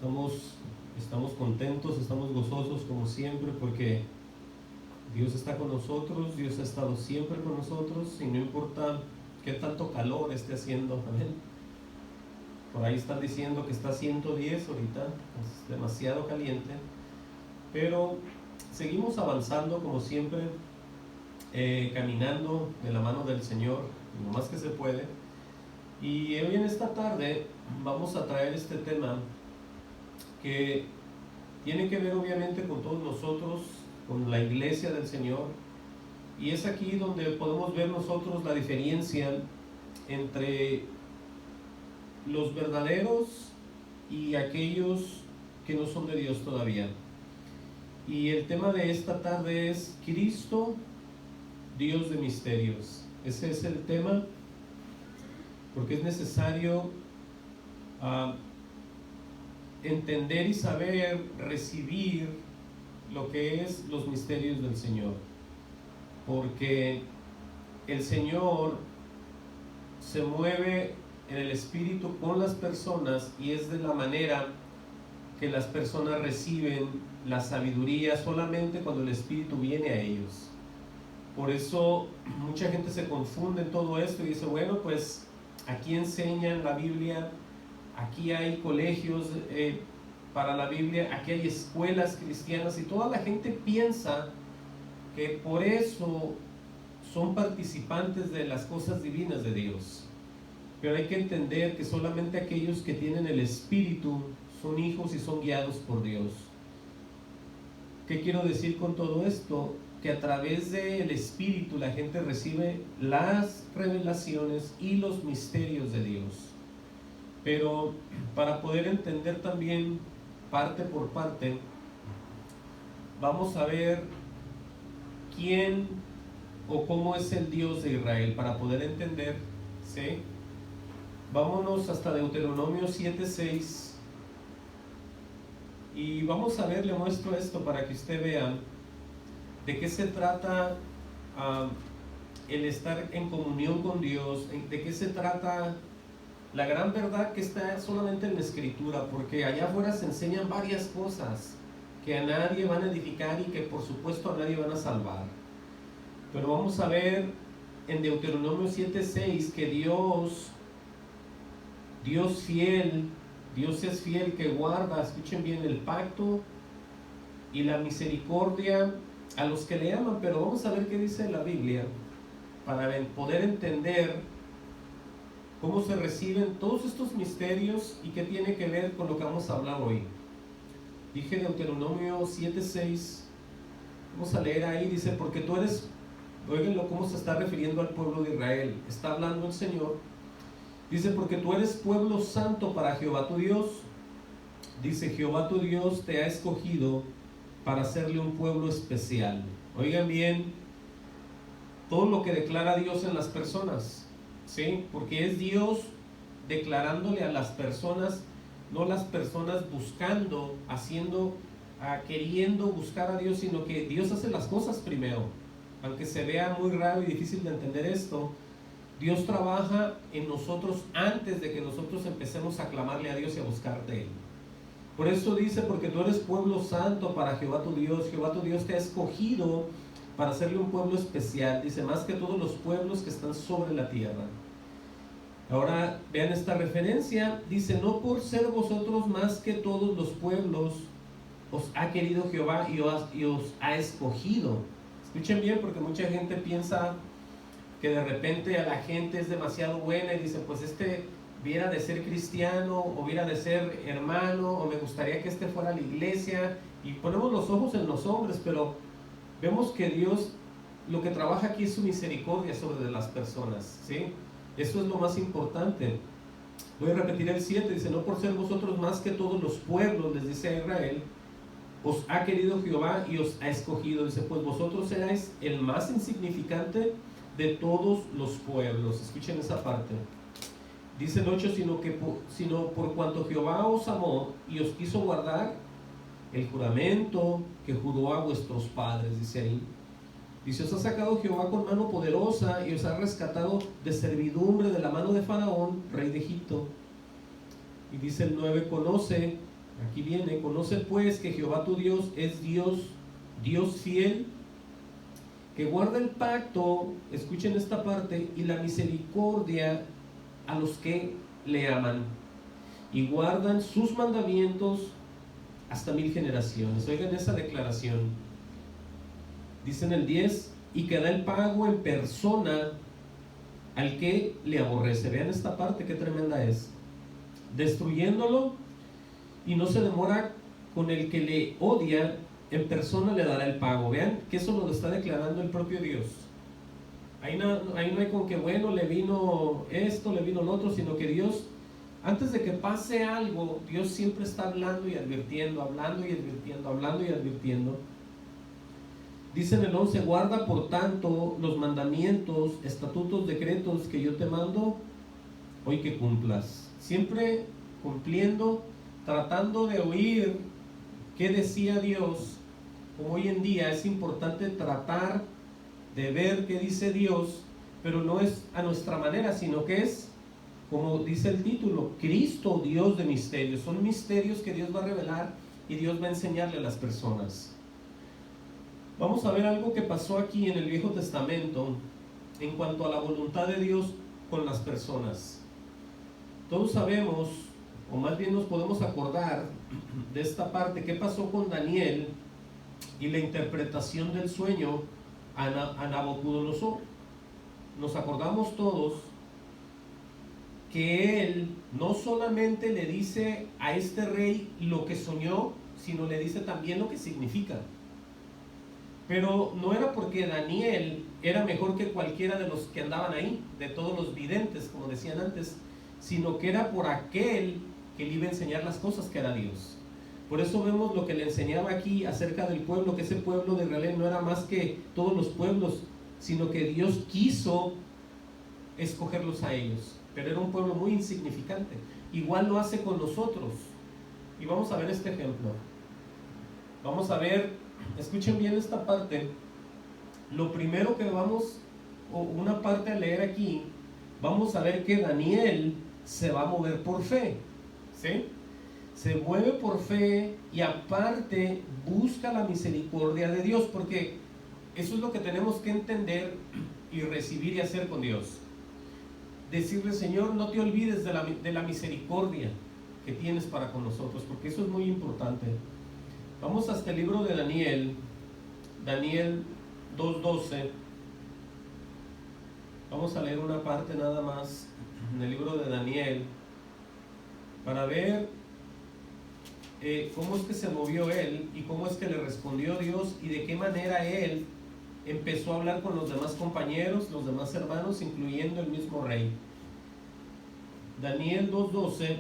Estamos contentos, estamos gozosos como siempre porque Dios está con nosotros, Dios ha estado siempre con nosotros y no importa qué tanto calor esté haciendo, amén. Por ahí están diciendo que está 110 ahorita, es demasiado caliente, pero seguimos avanzando como siempre, caminando de la mano del Señor, lo más que se puede. Y hoy en esta tarde vamos a traer este tema que tiene que ver obviamente con todos nosotros, con la iglesia del Señor, y es aquí donde podemos ver nosotros la diferencia entre los verdaderos y aquellos que no son de Dios todavía. Y el tema de esta tarde es Cristo, Dios de misterios. Ese es el tema, porque es necesario entender y saber recibir lo que es los misterios del Señor, porque el Señor se mueve en el Espíritu con las personas y es de la manera que las personas reciben la sabiduría solamente cuando el Espíritu viene a ellos. Por eso mucha gente se confunde en todo esto y dice, bueno, pues aquí enseñan la Biblia, aquí hay colegios para la Biblia, aquí hay escuelas cristianas, y toda la gente piensa que por eso son participantes de las cosas divinas de Dios. Pero hay que entender que solamente aquellos que tienen el Espíritu son hijos y son guiados por Dios. ¿Qué quiero decir con todo esto? Que a través del Espíritu la gente recibe las revelaciones y los misterios de Dios. Pero para poder entender también parte por parte, vamos a ver quién o cómo es el Dios de Israel, para poder entender, ¿sí? Vámonos hasta Deuteronomio 7:6 y vamos a ver, le muestro esto para que usted vea de qué se trata el estar en comunión con Dios, de qué se trata la gran verdad que está solamente en la Escritura, porque allá afuera se enseñan varias cosas que a nadie van a edificar y que por supuesto a nadie van a salvar. Pero vamos a ver en Deuteronomio 7:6 que Dios fiel, Dios es fiel, que guarda, escuchen bien, el pacto y la misericordia a los que le aman. Pero vamos a ver qué dice la Biblia para poder entender cómo se reciben todos estos misterios y qué tiene que ver con lo que vamos a hablar hoy. Dije Deuteronomio 7:6, vamos a leer ahí, dice, porque tú eres, óiganlo cómo se está refiriendo al pueblo de Israel, está hablando el Señor, dice, porque tú eres pueblo santo para Jehová tu Dios, dice, Jehová tu Dios te ha escogido para hacerle un pueblo especial. Oigan bien, todo lo que declara Dios en las personas, ¿sí? Porque es Dios declarándole a las personas, no las personas buscando, haciendo, queriendo buscar a Dios, sino que Dios hace las cosas primero. Aunque se vea muy raro y difícil de entender esto, Dios trabaja en nosotros antes de que nosotros empecemos a clamarle a Dios y a buscar de Él. Por eso dice, porque tú eres pueblo santo para Jehová tu Dios te ha escogido para hacerle un pueblo especial, dice, más que todos los pueblos que están sobre la tierra. Ahora vean esta referencia, dice, no por ser vosotros más que todos los pueblos os ha querido Jehová y os ha escogido. Escuchen bien, porque mucha gente piensa que de repente a la gente es demasiado buena y dice, pues viera de ser cristiano, o viera de ser hermano, o me gustaría que fuera a la iglesia, y ponemos los ojos en los hombres, pero vemos que Dios lo que trabaja aquí es su misericordia sobre las personas, ¿sí? Eso es lo más importante. Voy a repetir el 7, dice, no por ser vosotros más que todos los pueblos, les dice a Israel, os ha querido Jehová y os ha escogido, dice, pues vosotros erais el más insignificante de todos los pueblos. Escuchen esa parte. Dice el 8, sino por cuanto Jehová os amó y os quiso guardar el juramento que juró a vuestros padres, dice ahí. Dice, os ha sacado Jehová con mano poderosa y os ha rescatado de servidumbre de la mano de Faraón, rey de Egipto. Y dice el 9, conoce, Aquí viene: conoce pues que Jehová tu Dios es Dios, Dios fiel, que guarda el pacto, escuchen esta parte, y la misericordia a los que le aman y guardan sus mandamientos hasta 1000 generaciones. Oigan esa declaración. Dice en el 10: y que da el pago en persona al que le aborrece. Vean esta parte, qué tremenda es. Destruyéndolo, y no se demora con el que le odia, en persona le dará el pago. Vean que eso lo está declarando el propio Dios. Ahí no hay con que, bueno, le vino esto, le vino lo otro, sino que Dios, antes de que pase algo, Dios siempre está hablando y advirtiendo, hablando y advirtiendo, hablando y advirtiendo. Dice en el 11: guarda por tanto los mandamientos, estatutos, decretos que yo te mando hoy que cumplas. Siempre cumpliendo, tratando de oír qué decía Dios. Como hoy en día es importante tratar de ver qué dice Dios, pero no es a nuestra manera, sino que es, como dice el título, Cristo, Dios de misterios. Son misterios que Dios va a revelar y Dios va a enseñarle a las personas. Vamos a ver algo que pasó aquí en el Viejo Testamento en cuanto a la voluntad de Dios con las personas. Todos sabemos, o más bien nos podemos acordar de esta parte, qué pasó con Daniel y la interpretación del sueño a Nabucodonosor. Nos acordamos todos que él no solamente le dice a este rey lo que soñó, sino le dice también lo que significa. Pero no era porque Daniel era mejor que cualquiera de los que andaban ahí, de todos los videntes, como decían antes, sino que era por aquel que le iba a enseñar las cosas, que era Dios. Por eso vemos lo que le enseñaba aquí acerca del pueblo, que ese pueblo de Israel no era más que todos los pueblos, sino que Dios quiso escogerlos a ellos. Pero era un pueblo muy insignificante. Igual lo hace con nosotros. Y vamos a ver este ejemplo. Vamos a ver, escuchen bien esta parte. Lo primero que vamos, o una parte a leer aquí, vamos a ver que Daniel se va a mover por fe, ¿sí? Se mueve por fe y aparte busca la misericordia de Dios, porque eso es lo que tenemos que entender y recibir y hacer con Dios. Decirle: Señor, no te olvides de la misericordia que tienes para con nosotros, porque eso es muy importante. Vamos hasta el libro de Daniel, Daniel 2:12. Vamos a leer una parte nada más en el libro de Daniel para ver cómo es que se movió él y cómo es que le respondió Dios y de qué manera él empezó a hablar con los demás compañeros, los demás hermanos, incluyendo el mismo rey. Daniel 2:12.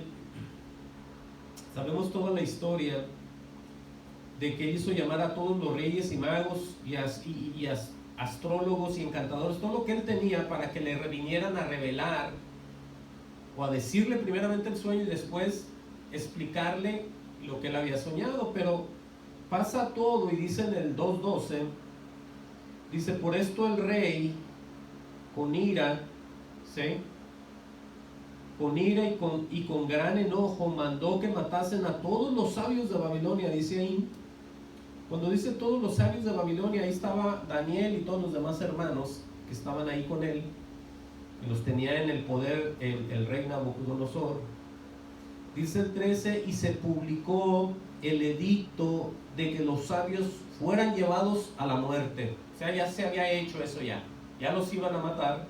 Sabemos toda la historia de que él hizo llamar a todos los reyes y magos y astrólogos y encantadores, todo lo que él tenía, para que le vinieran a revelar o a decirle primeramente el sueño y después explicarle lo que él había soñado. Pero pasa todo y dice en el 2:12, dice: por esto el rey con ira, ¿sí?, con ira y con gran enojo mandó que matasen a todos los sabios de Babilonia. Dice ahí, cuando dice todos los sabios de Babilonia, ahí estaba Daniel y todos los demás hermanos que estaban ahí con él, que los tenía en el poder el rey Nabucodonosor. Dice el 13: y se publicó el edicto de que los sabios fueran llevados a la muerte. O sea, ya se había hecho eso, ya los iban a matar.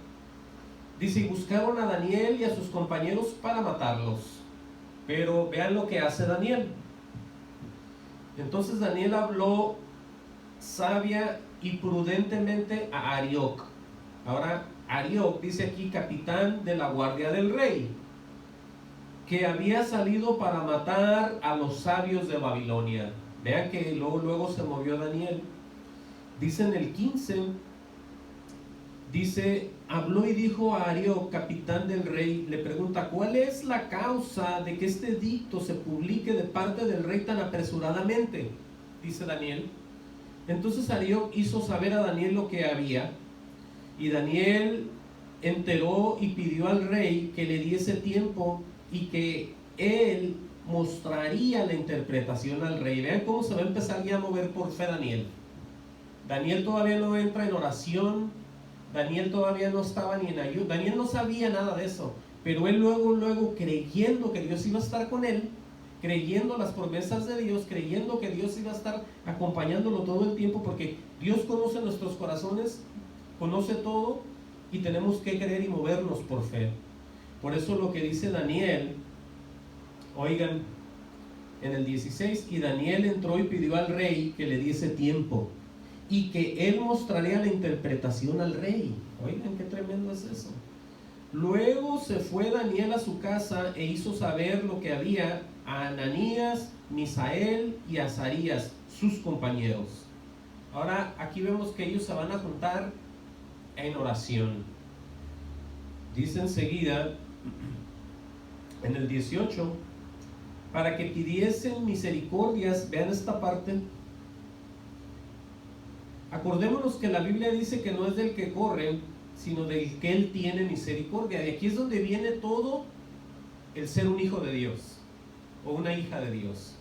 Dice: y buscaron a Daniel y a sus compañeros para matarlos. Pero vean lo que hace Daniel. Entonces Daniel habló sabia y prudentemente a Arioc. Ahora, Arioc dice aquí capitán de la guardia del rey, que había salido para matar a los sabios de Babilonia. Vean que luego se movió Daniel. Dice en el 15, dice: habló y dijo a Arioc, capitán del rey, le pregunta: ¿cuál es la causa de que este edicto se publique de parte del rey tan apresuradamente? Dice Daniel. Entonces Arioc hizo saber a Daniel lo que había, y Daniel enteró y pidió al rey que le diese tiempo y que él mostraría la interpretación al rey. Vean cómo se va a empezar ya a mover por fe Daniel. Daniel todavía no entra en oración, Daniel todavía no estaba ni en ayuno, Daniel no sabía nada de eso, pero él luego creyendo que Dios iba a estar con él, creyendo las promesas de Dios, creyendo que Dios iba a estar acompañándolo todo el tiempo, porque Dios conoce nuestros corazones, conoce todo, y tenemos que creer y movernos por fe. Por eso lo que dice Daniel, oigan, en el 16, y Daniel entró y pidió al rey que le diese tiempo, y que él mostraría la interpretación al rey. Oigan, qué tremendo es eso. Luego se fue Daniel a su casa e hizo saber lo que había a Ananías, Misael y Azarías, sus compañeros. Ahora aquí vemos que ellos se van a juntar en oración. Dice enseguida, en el 18, para que pidiesen misericordias. Vean esta parte. Acordémonos que la Biblia dice que no es del que corre, sino del que Él tiene misericordia. De aquí es donde viene todo el ser un hijo de Dios o una hija de Dios.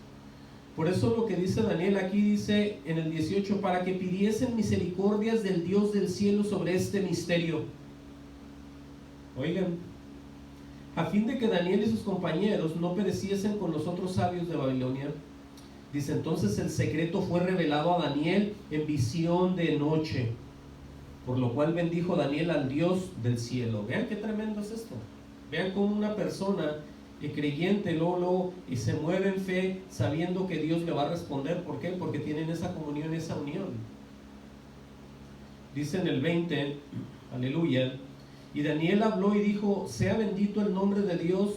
Por eso lo que dice Daniel aquí dice en el 18, para que pidiesen misericordias del Dios del cielo sobre este misterio. Oigan, a fin de que Daniel y sus compañeros no pereciesen con los otros sabios de Babilonia. Dice, entonces el secreto fue revelado a Daniel en visión de noche, por lo cual bendijo Daniel al Dios del cielo. Vean qué tremendo es esto. Vean cómo una persona creyente luego y se mueve en fe sabiendo que Dios le va a responder. ¿Por qué? Porque tienen esa comunión, esa unión. Dice en el 20, aleluya, y Daniel habló y dijo, sea bendito el nombre de Dios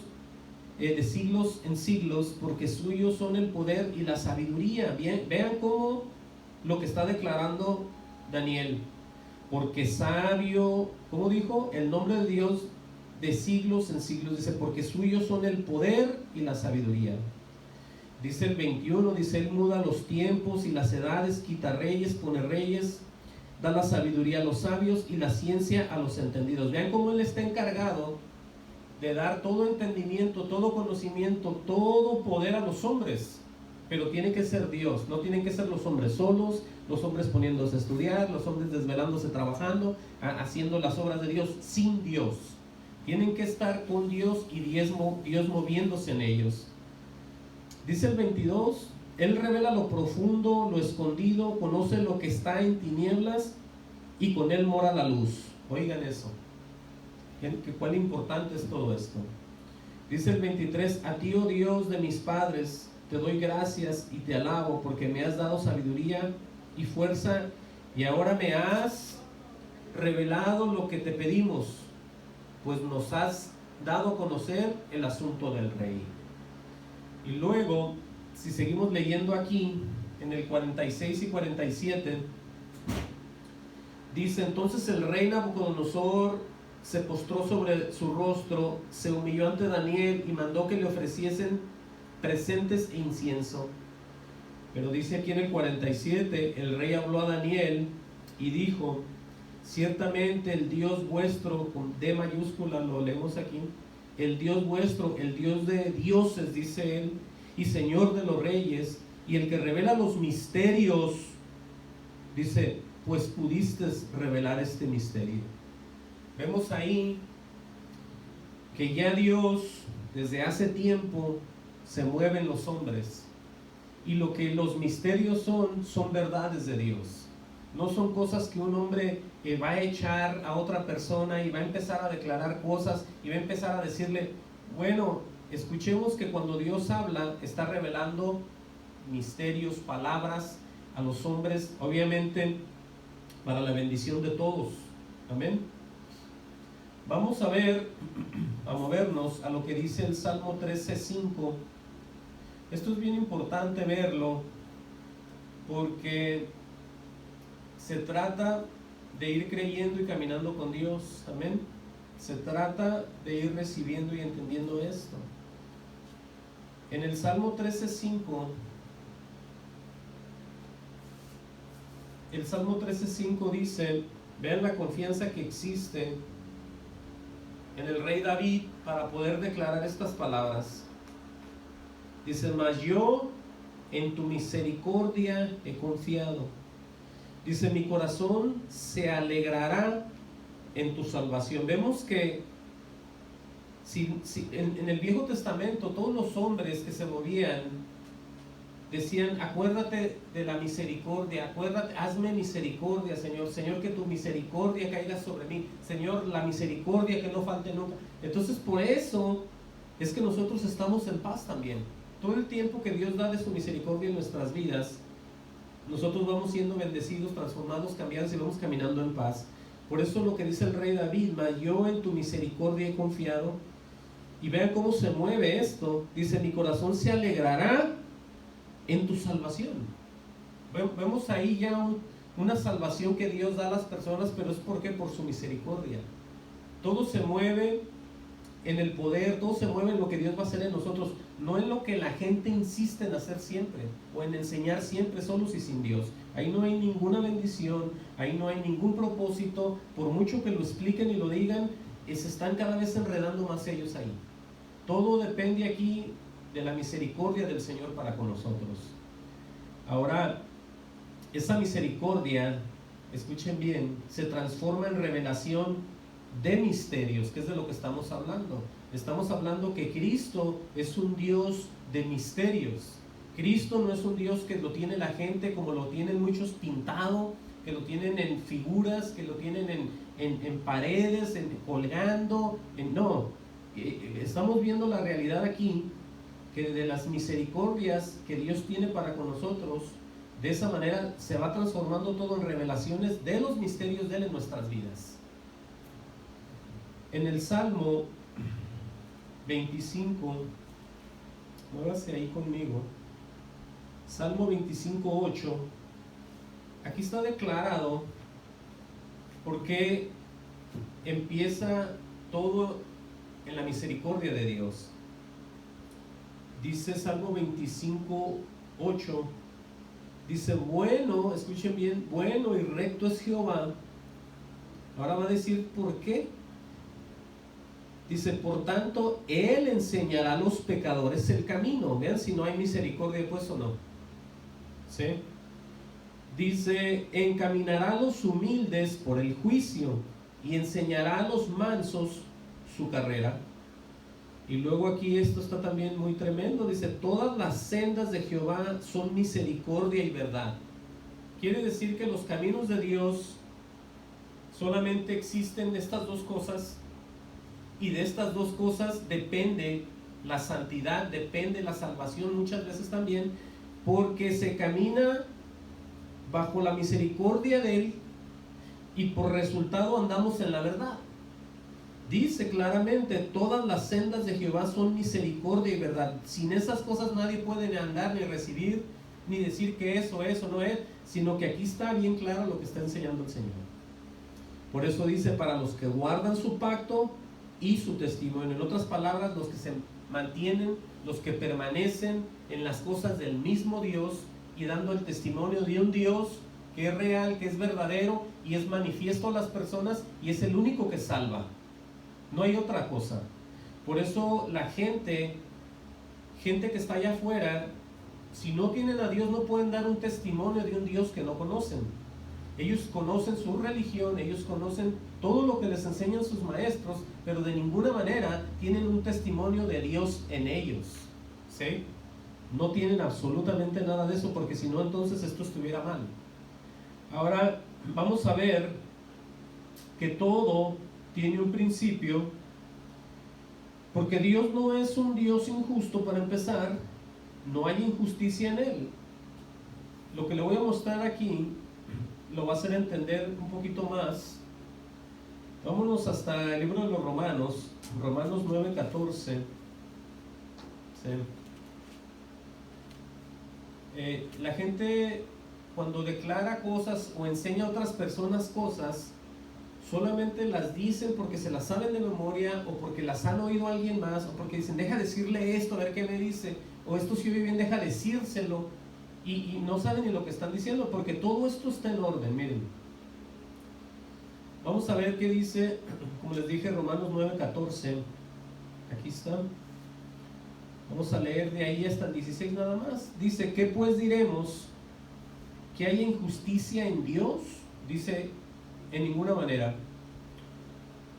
de siglos en siglos, porque suyos son el poder y la sabiduría. Bien, vean cómo lo que está declarando Daniel, porque sabio, ¿cómo dijo? El nombre de Dios de siglos en siglos, dice, porque suyos son el poder y la sabiduría. Dice el 21, dice, él muda los tiempos y las edades, quita reyes, pone reyes, da la sabiduría a los sabios y la ciencia a los entendidos. Vean cómo él está encargado de dar todo entendimiento, todo conocimiento, todo poder a los hombres, pero tiene que ser Dios, no tienen que ser los hombres solos, los hombres poniéndose a estudiar, los hombres desvelándose trabajando, haciendo las obras de Dios sin Dios. Tienen que estar con Dios y Dios moviéndose en ellos. Dice el 22, él revela lo profundo, lo escondido, conoce lo que está en tinieblas y con él mora la luz. Oigan eso. ¿Cuál importante es todo esto? Dice el 23, a ti, oh Dios de mis padres, te doy gracias y te alabo, porque me has dado sabiduría y fuerza, y ahora me has revelado lo que te pedimos, pues nos has dado a conocer el asunto del rey. Y luego, si seguimos leyendo aquí, en el 46 y 47, dice, entonces el rey Nabucodonosor se postró sobre su rostro, se humilló ante Daniel y mandó que le ofreciesen presentes e incienso. Pero dice aquí en el 47, el rey habló a Daniel y dijo, ciertamente el Dios vuestro, con D mayúscula lo leemos aquí, el Dios vuestro, el Dios de dioses, dice él, y Señor de los reyes, y el que revela los misterios, dice, pues pudiste revelar este misterio. Vemos ahí que ya Dios desde hace tiempo se mueve en los hombres, y lo que los misterios son verdades de Dios. No son cosas que un hombre va a echar a otra persona y va a empezar a declarar cosas y va a empezar a decirle, bueno, escuchemos que cuando Dios habla está revelando misterios, palabras a los hombres, obviamente para la bendición de todos. Amén. Vamos a ver, a movernos a lo que dice el Salmo 13:5. Esto es bien importante verlo, porque se trata de ir creyendo y caminando con Dios. Amén. Se trata de ir recibiendo y entendiendo esto. En el Salmo 13:5, el Salmo 13:5 dice, vean la confianza que existe en el rey David para poder declarar estas palabras. Dice, mas yo en tu misericordia he confiado. Dice, mi corazón se alegrará en tu salvación. Vemos que en el Viejo Testamento todos los hombres que se movían decían, acuérdate de la misericordia, acuérdate, hazme misericordia, Señor, Señor, que tu misericordia caiga sobre mí, Señor, la misericordia que no falte nunca. Entonces por eso es que nosotros estamos en paz también. Todo el tiempo que Dios da de su misericordia en nuestras vidas, nosotros vamos siendo bendecidos, transformados, cambiados y vamos caminando en paz. Por eso lo que dice el rey David, mas yo en tu misericordia he confiado. Y vean cómo se mueve esto. Dice, mi corazón se alegrará en tu salvación. Vemos ahí ya una salvación que Dios da a las personas, pero es porque por su misericordia. Todo se mueve en el poder, todo se mueve en lo que Dios va a hacer en nosotros, no en lo que la gente insiste en hacer siempre o en enseñar siempre solos y sin Dios. Ahí no hay ninguna bendición, ahí no hay ningún propósito. Por mucho que lo expliquen y lo digan, se están cada vez enredando más ellos ahí. Todo depende aquí de la misericordia del Señor para con nosotros. Ahora, esa misericordia, escuchen bien, se transforma en revelación de misterios, que es de lo que estamos hablando. Estamos hablando que Cristo es un Dios de misterios. Cristo no es un Dios que lo tiene la gente como lo tienen muchos pintado, que lo tienen en figuras, que lo tienen en paredes, colgando. No, estamos viendo la realidad aquí, que de las misericordias que Dios tiene para con nosotros, de esa manera se va transformando todo en revelaciones de los misterios de Él en nuestras vidas. En el Salmo 25, muévase ahí conmigo, Salmo 25:8, aquí está declarado por qué empieza todo en la misericordia de Dios. Dice Salmo 25:8, dice, bueno, escuchen bien, bueno y recto es Jehová. Ahora va a decir por qué. Dice, por tanto, Él enseñará a los pecadores el camino. Vean si no hay misericordia pues o no. ¿Sí? Dice, encaminará a los humildes por el juicio y enseñará a los mansos su carrera. Y luego aquí esto está también muy tremendo. Dice, todas las sendas de Jehová son misericordia y verdad. Quiere decir que los caminos de Dios solamente existen de estas dos cosas. Y de estas dos cosas depende la santidad, depende la salvación muchas veces también, porque se camina bajo la misericordia de Él y por resultado andamos en la verdad. Dice claramente, todas las sendas de Jehová son misericordia y verdad. Sin esas cosas nadie puede andar, ni recibir, ni decir que eso no es, sino que aquí está bien claro lo que está enseñando el Señor. Por eso dice, para los que guardan su pacto y su testimonio. En otras palabras, los que se mantienen, los que permanecen en las cosas del mismo Dios y dando el testimonio de un Dios que es real, que es verdadero y es manifiesto a las personas y es el único que salva. No hay otra cosa. Por eso la gente que está allá afuera, si no tienen a Dios, no pueden dar un testimonio de un Dios que no conocen. Ellos conocen su religión, ellos conocen todo lo que les enseñan sus maestros, pero de ninguna manera tienen un testimonio de Dios en ellos. ¿Sí? No tienen absolutamente nada de eso, porque si no, entonces esto estuviera mal. Ahora vamos a ver que todo tiene un principio, porque Dios no es un Dios injusto. Para empezar, no hay injusticia en Él. Lo que le voy a mostrar aquí lo va a hacer entender un poquito más. Vámonos hasta el libro de los Romanos, Romanos 9:14. ¿Sí? La gente cuando declara cosas o enseña a otras personas cosas, solamente las dicen porque se las saben de memoria, o porque las han oído a alguien más, o porque dicen, deja decirle esto, a ver qué me dice, o esto si oye bien, deja decírselo, y no saben ni lo que están diciendo, porque todo esto está en orden. Miren, vamos a ver qué dice, como les dije, Romanos 9:14, aquí está. Vamos a leer de ahí hasta el 16 nada más. Dice, ¿qué pues diremos? ¿Que hay injusticia en Dios? Dice, en ninguna manera.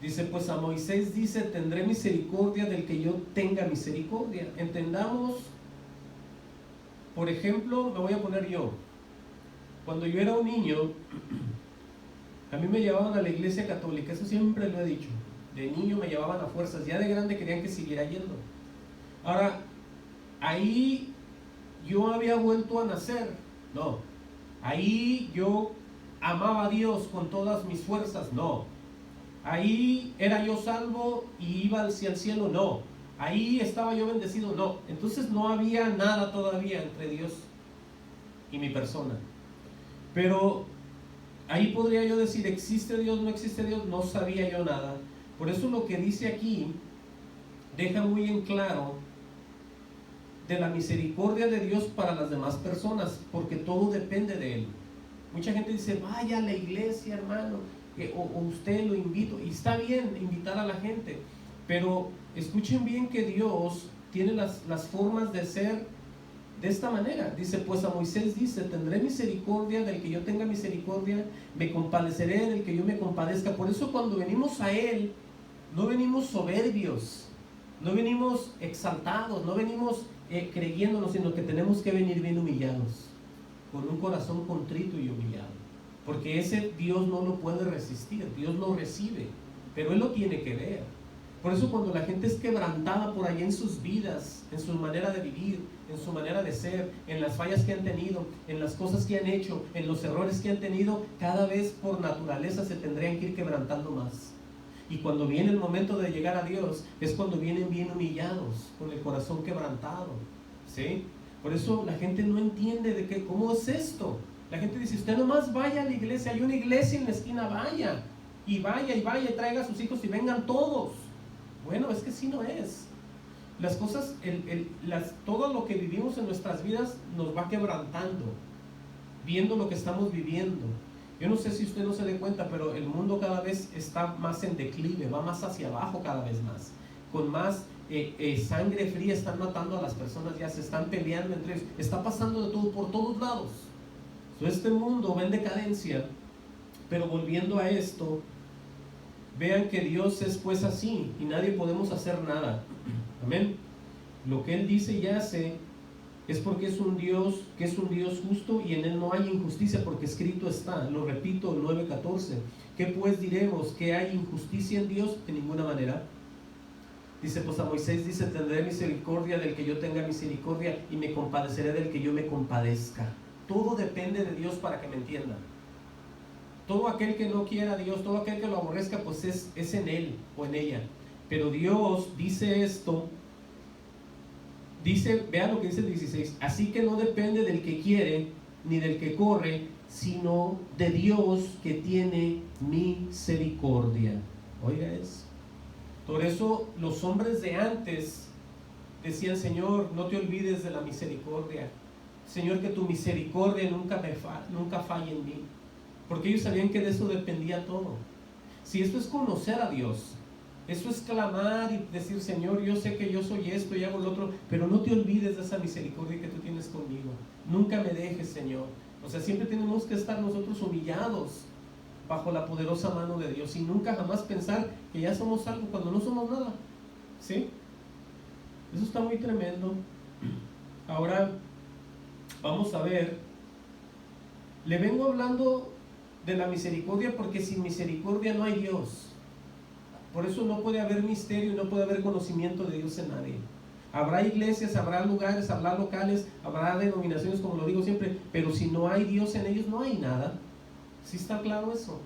Dice, pues a Moisés dice, tendré misericordia del que yo tenga misericordia. Entendamos, por ejemplo, me voy a poner yo. Cuando yo era un niño, a mí me llevaban a la iglesia católica, eso siempre lo he dicho. De niño me llevaban a fuerzas, ya de grande querían que siguiera yendo. Ahora, ahí yo había vuelto a nacer. No. Ahí yo amaba a Dios con todas mis fuerzas. No. Ahí era yo salvo y iba hacia el cielo. No. Ahí estaba yo bendecido. No. Entonces no había nada todavía entre Dios y mi persona. Pero ahí podría yo decir, ¿existe Dios? ¿No existe Dios? No sabía yo nada. Por eso lo que dice aquí deja muy en claro de la misericordia de Dios para las demás personas, porque todo depende de Él. Mucha gente dice, vaya a la iglesia, hermano, o usted lo invito, y está bien invitar a la gente, pero escuchen bien que Dios tiene las formas de ser de esta manera. Dice, pues a Moisés dice, tendré misericordia del que yo tenga misericordia, me compadeceré del que yo me compadezca. Por eso cuando venimos a Él, no venimos soberbios, no venimos exaltados, no venimos creyéndonos, sino que tenemos que venir bien humillados, con un corazón contrito y humillado, porque ese Dios no lo puede resistir, Dios lo recibe, pero Él lo tiene que ver. Por eso cuando la gente es quebrantada por ahí en sus vidas, en su manera de vivir, en su manera de ser, en las fallas que han tenido, en las cosas que han hecho, en los errores que han tenido, cada vez por naturaleza se tendrían que ir quebrantando más. Y cuando viene el momento de llegar a Dios, es cuando vienen bien humillados, con el corazón quebrantado, ¿sí? Por eso la gente no entiende de qué, cómo es esto. La gente dice, usted nomás vaya a la iglesia, hay una iglesia en la esquina, vaya, y traiga a sus hijos y vengan todos. Bueno, es que sí no es. Las cosas, todo lo que vivimos en nuestras vidas nos va quebrantando, viendo lo que estamos viviendo. Yo no sé si usted no se dé cuenta, pero el mundo cada vez está más en declive, va más hacia abajo cada vez más. Con más sangre fría están matando a las personas, ya se están peleando entre ellos. Está pasando de todo por todos lados. Este mundo va en decadencia, pero volviendo a esto, vean que Dios es pues así y nadie podemos hacer nada. Amén. Lo que Él dice y hace es porque es un Dios que es un Dios justo y en Él no hay injusticia, porque escrito está, lo repito, 9:14. ¿Qué pues diremos? ¿Que hay injusticia en Dios? En ninguna manera. Dice, pues a Moisés dice, tendré misericordia del que yo tenga misericordia y me compadeceré del que yo me compadezca. Todo depende de Dios, para que me entiendan. Todo aquel que no quiera a Dios, todo aquel que lo aborrezca, pues es en Él o en ella. Pero Dios dice esto. Dice, vean lo que dice el 16, así que no depende del que quiere ni del que corre, sino de Dios que tiene misericordia. Oiga eso. Por eso los hombres de antes decían, Señor, no te olvides de la misericordia. Señor, que tu misericordia nunca falle en mí. Porque ellos sabían que de eso dependía todo. Si esto es conocer a Dios, eso es clamar y decir, Señor, yo sé que yo soy esto y hago lo otro, pero no te olvides de esa misericordia que tú tienes conmigo. Nunca me dejes, Señor. O sea, siempre tenemos que estar nosotros humillados bajo la poderosa mano de Dios y nunca jamás pensar que ya somos algo cuando no somos nada. ¿Sí? Eso está muy tremendo. Ahora vamos a ver. Le vengo hablando de la misericordia porque sin misericordia no hay Dios. Por eso no puede haber misterio y no puede haber conocimiento de Dios en nadie. Habrá iglesias, habrá lugares, habrá locales, habrá denominaciones, como lo digo siempre, pero si no hay Dios en ellos, no hay nada. ¿Sí está claro eso?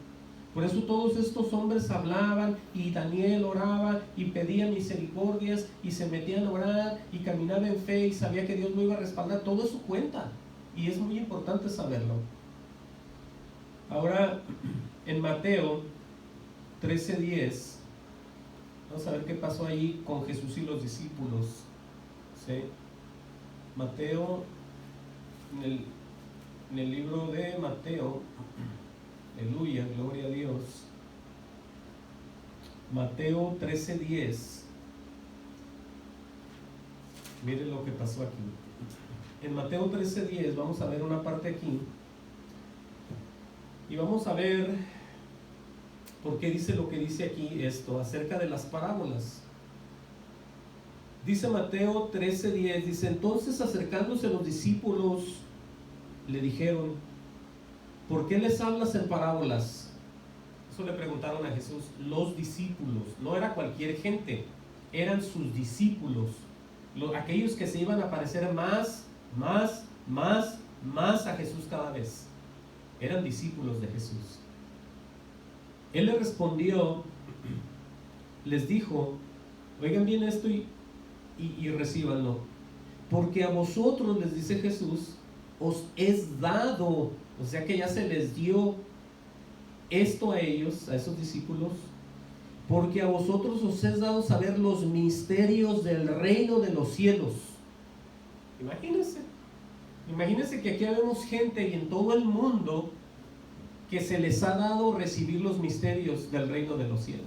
Por eso todos estos hombres hablaban y Daniel oraba y pedía misericordias y se metían a orar y caminaba en fe y sabía que Dios lo iba a respaldar. Todo eso cuenta y es muy importante saberlo. Ahora, en Mateo 13:10, vamos a ver qué pasó ahí con Jesús y los discípulos. ¿Sí? Mateo, en el libro de Mateo, aleluya, gloria a Dios. Mateo 13:10. Miren lo que pasó aquí. En Mateo 13:10 vamos a ver una parte aquí. Y vamos a ver por qué dice lo que dice aquí esto acerca de las parábolas. Dice Mateo 13:10, dice: entonces acercándose los discípulos le dijeron: ¿por qué les hablas en parábolas? Eso le preguntaron a Jesús los discípulos. No era cualquier gente, eran sus discípulos, aquellos que se iban a parecer más a Jesús cada vez. Eran discípulos de Jesús. Él le respondió, les dijo: oigan bien esto y recíbanlo, porque a vosotros, les dice Jesús, os es dado, o sea que ya se les dio esto a ellos, a esos discípulos, porque a vosotros os es dado saber los misterios del reino de los cielos. Imagínense que aquí vemos gente y en todo el mundo que se les ha dado recibir los misterios del reino de los cielos.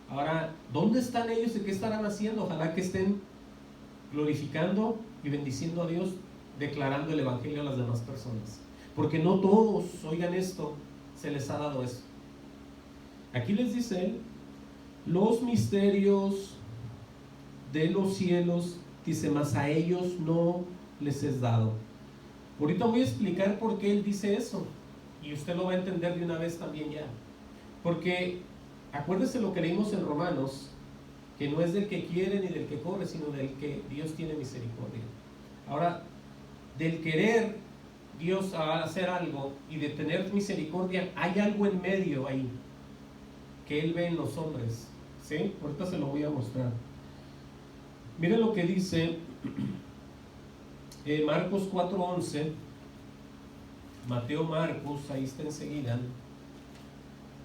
Ahora, ¿dónde están ellos y qué estarán haciendo? Ojalá que estén glorificando y bendiciendo a Dios, declarando el evangelio a las demás personas, porque no todos, oigan esto, se les ha dado eso. Aquí les dice él, los misterios de los cielos, dice, mas a ellos no les es dado. Ahorita voy a explicar por qué él dice eso, y usted lo va a entender de una vez también ya. Porque acuérdese lo que leímos en Romanos, que no es del que quiere ni del que corre, sino del que Dios tiene misericordia. Ahora, del querer Dios hacer algo y de tener misericordia, hay algo en medio ahí que Él ve en los hombres, ¿sí? Ahorita se lo voy a mostrar. Miren lo que dice Marcos 4:11. Mateo, Marcos, ahí está enseguida.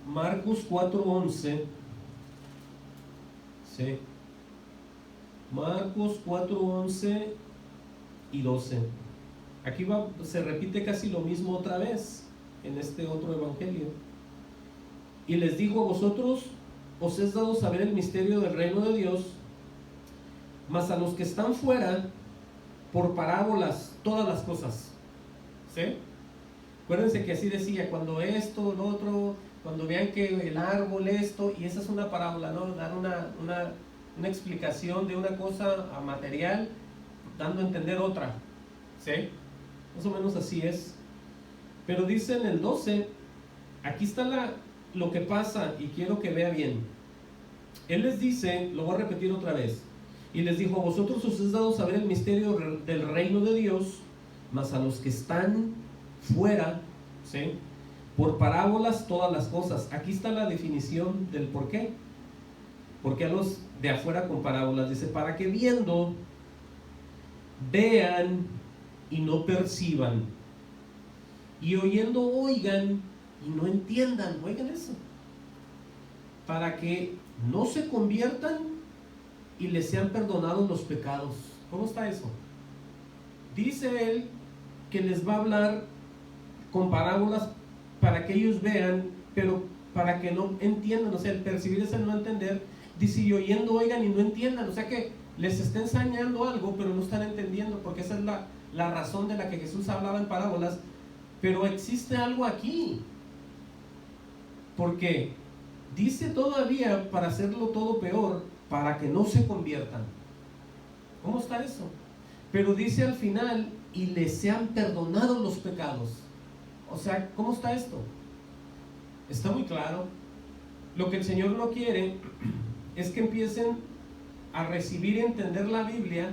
Marcos 4:11. Sí. Marcos 4:11 y 12. Aquí se repite casi lo mismo otra vez en este otro evangelio. Y les dijo: a vosotros os es dado saber el misterio del reino de Dios, mas a los que están fuera, por parábolas, todas las cosas. ¿Sí? Acuérdense que así decía, cuando esto, lo otro, cuando vean que el árbol esto, y esa es una parábola, ¿no? Dar una explicación de una cosa a material, dando a entender otra. ¿Sí? Más o menos así es. Pero dice en el 12, aquí está lo que pasa, y quiero que vea bien. Él les dice, lo voy a repetir otra vez, y les dijo: a vosotros os es dado saber el misterio del reino de Dios, mas a los que están fuera, ¿sí?, por parábolas todas las cosas. Aquí está la definición del por qué. Porque a los de afuera con parábolas, dice, para que viendo vean y no perciban, y oyendo oigan y no entiendan. Oigan eso, para que no se conviertan y les sean perdonados los pecados. ¿Cómo está eso? Dice él que les va a hablar con parábolas para que ellos vean, pero para que no entiendan. O sea, el percibir es el no entender. Dice: y oyendo oigan y no entiendan. O sea que les está enseñando algo, pero no están entendiendo, porque esa es la razón de la que Jesús hablaba en parábolas. Pero existe algo aquí, porque dice todavía, para hacerlo todo peor, para que no se conviertan. ¿Cómo está eso? Pero dice al final: y les sean perdonados los pecados. O sea, ¿cómo está esto? Está muy claro. Lo que el Señor no quiere es que empiecen a recibir y entender la Biblia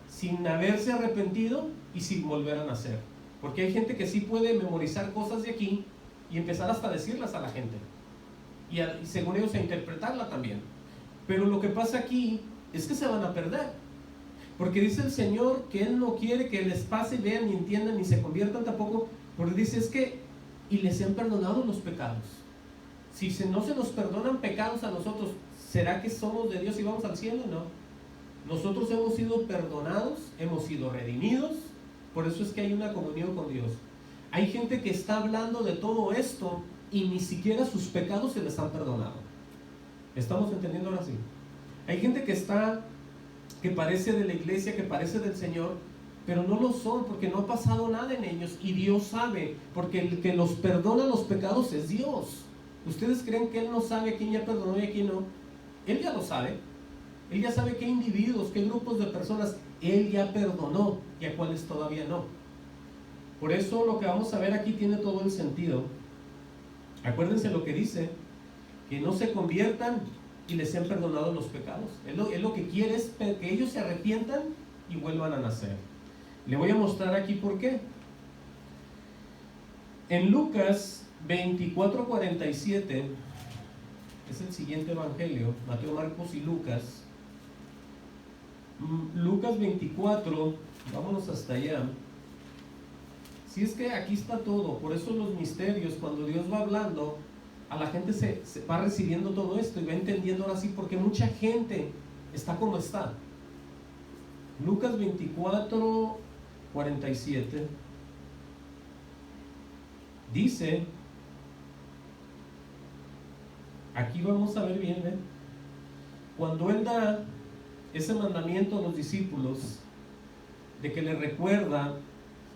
sin haberse arrepentido y sin volver a nacer. Porque hay gente que sí puede memorizar cosas de aquí y empezar hasta a decirlas a la gente, y según ellos a interpretarla también. Pero lo que pasa aquí es que se van a perder, porque dice el Señor que Él no quiere que les pase, vean ni entiendan ni se conviertan tampoco, porque dice es que y les sean perdonados los pecados. Si no se nos perdonan pecados a nosotros, ¿será que somos de Dios y vamos al cielo? No. Nosotros hemos sido perdonados, hemos sido redimidos, por eso es que hay una comunión con Dios. Hay gente que está hablando de todo esto y ni siquiera sus pecados se les han perdonado. ¿Estamos entendiendo ahora sí? Hay gente que está que parece de la iglesia, que parece del Señor, pero no lo son porque no ha pasado nada en ellos, y Dios sabe, porque el que los perdona los pecados es Dios. ¿Ustedes creen que Él no sabe a quién ya perdonó y a quién no? Él ya lo sabe. Él ya sabe qué individuos, qué grupos de personas Él ya perdonó y a cuáles todavía no. Por eso lo que vamos a ver aquí tiene todo el sentido. Acuérdense lo que dice, que no se conviertan y les sean perdonados los pecados. Él lo que quiere es que ellos se arrepientan y vuelvan a nacer. Le voy a mostrar aquí por qué. En Lucas 24:47, es el siguiente evangelio, Mateo, Marcos y Lucas. Lucas 24, vámonos hasta allá. Si es que aquí está todo, por eso los misterios, cuando Dios va hablando, a la gente se va recibiendo todo esto y va entendiendo ahora sí, porque mucha gente está como está. Lucas 24:47 dice, aquí vamos a ver bien, ¿eh? Cuando Él da ese mandamiento a los discípulos, de que les recuerda,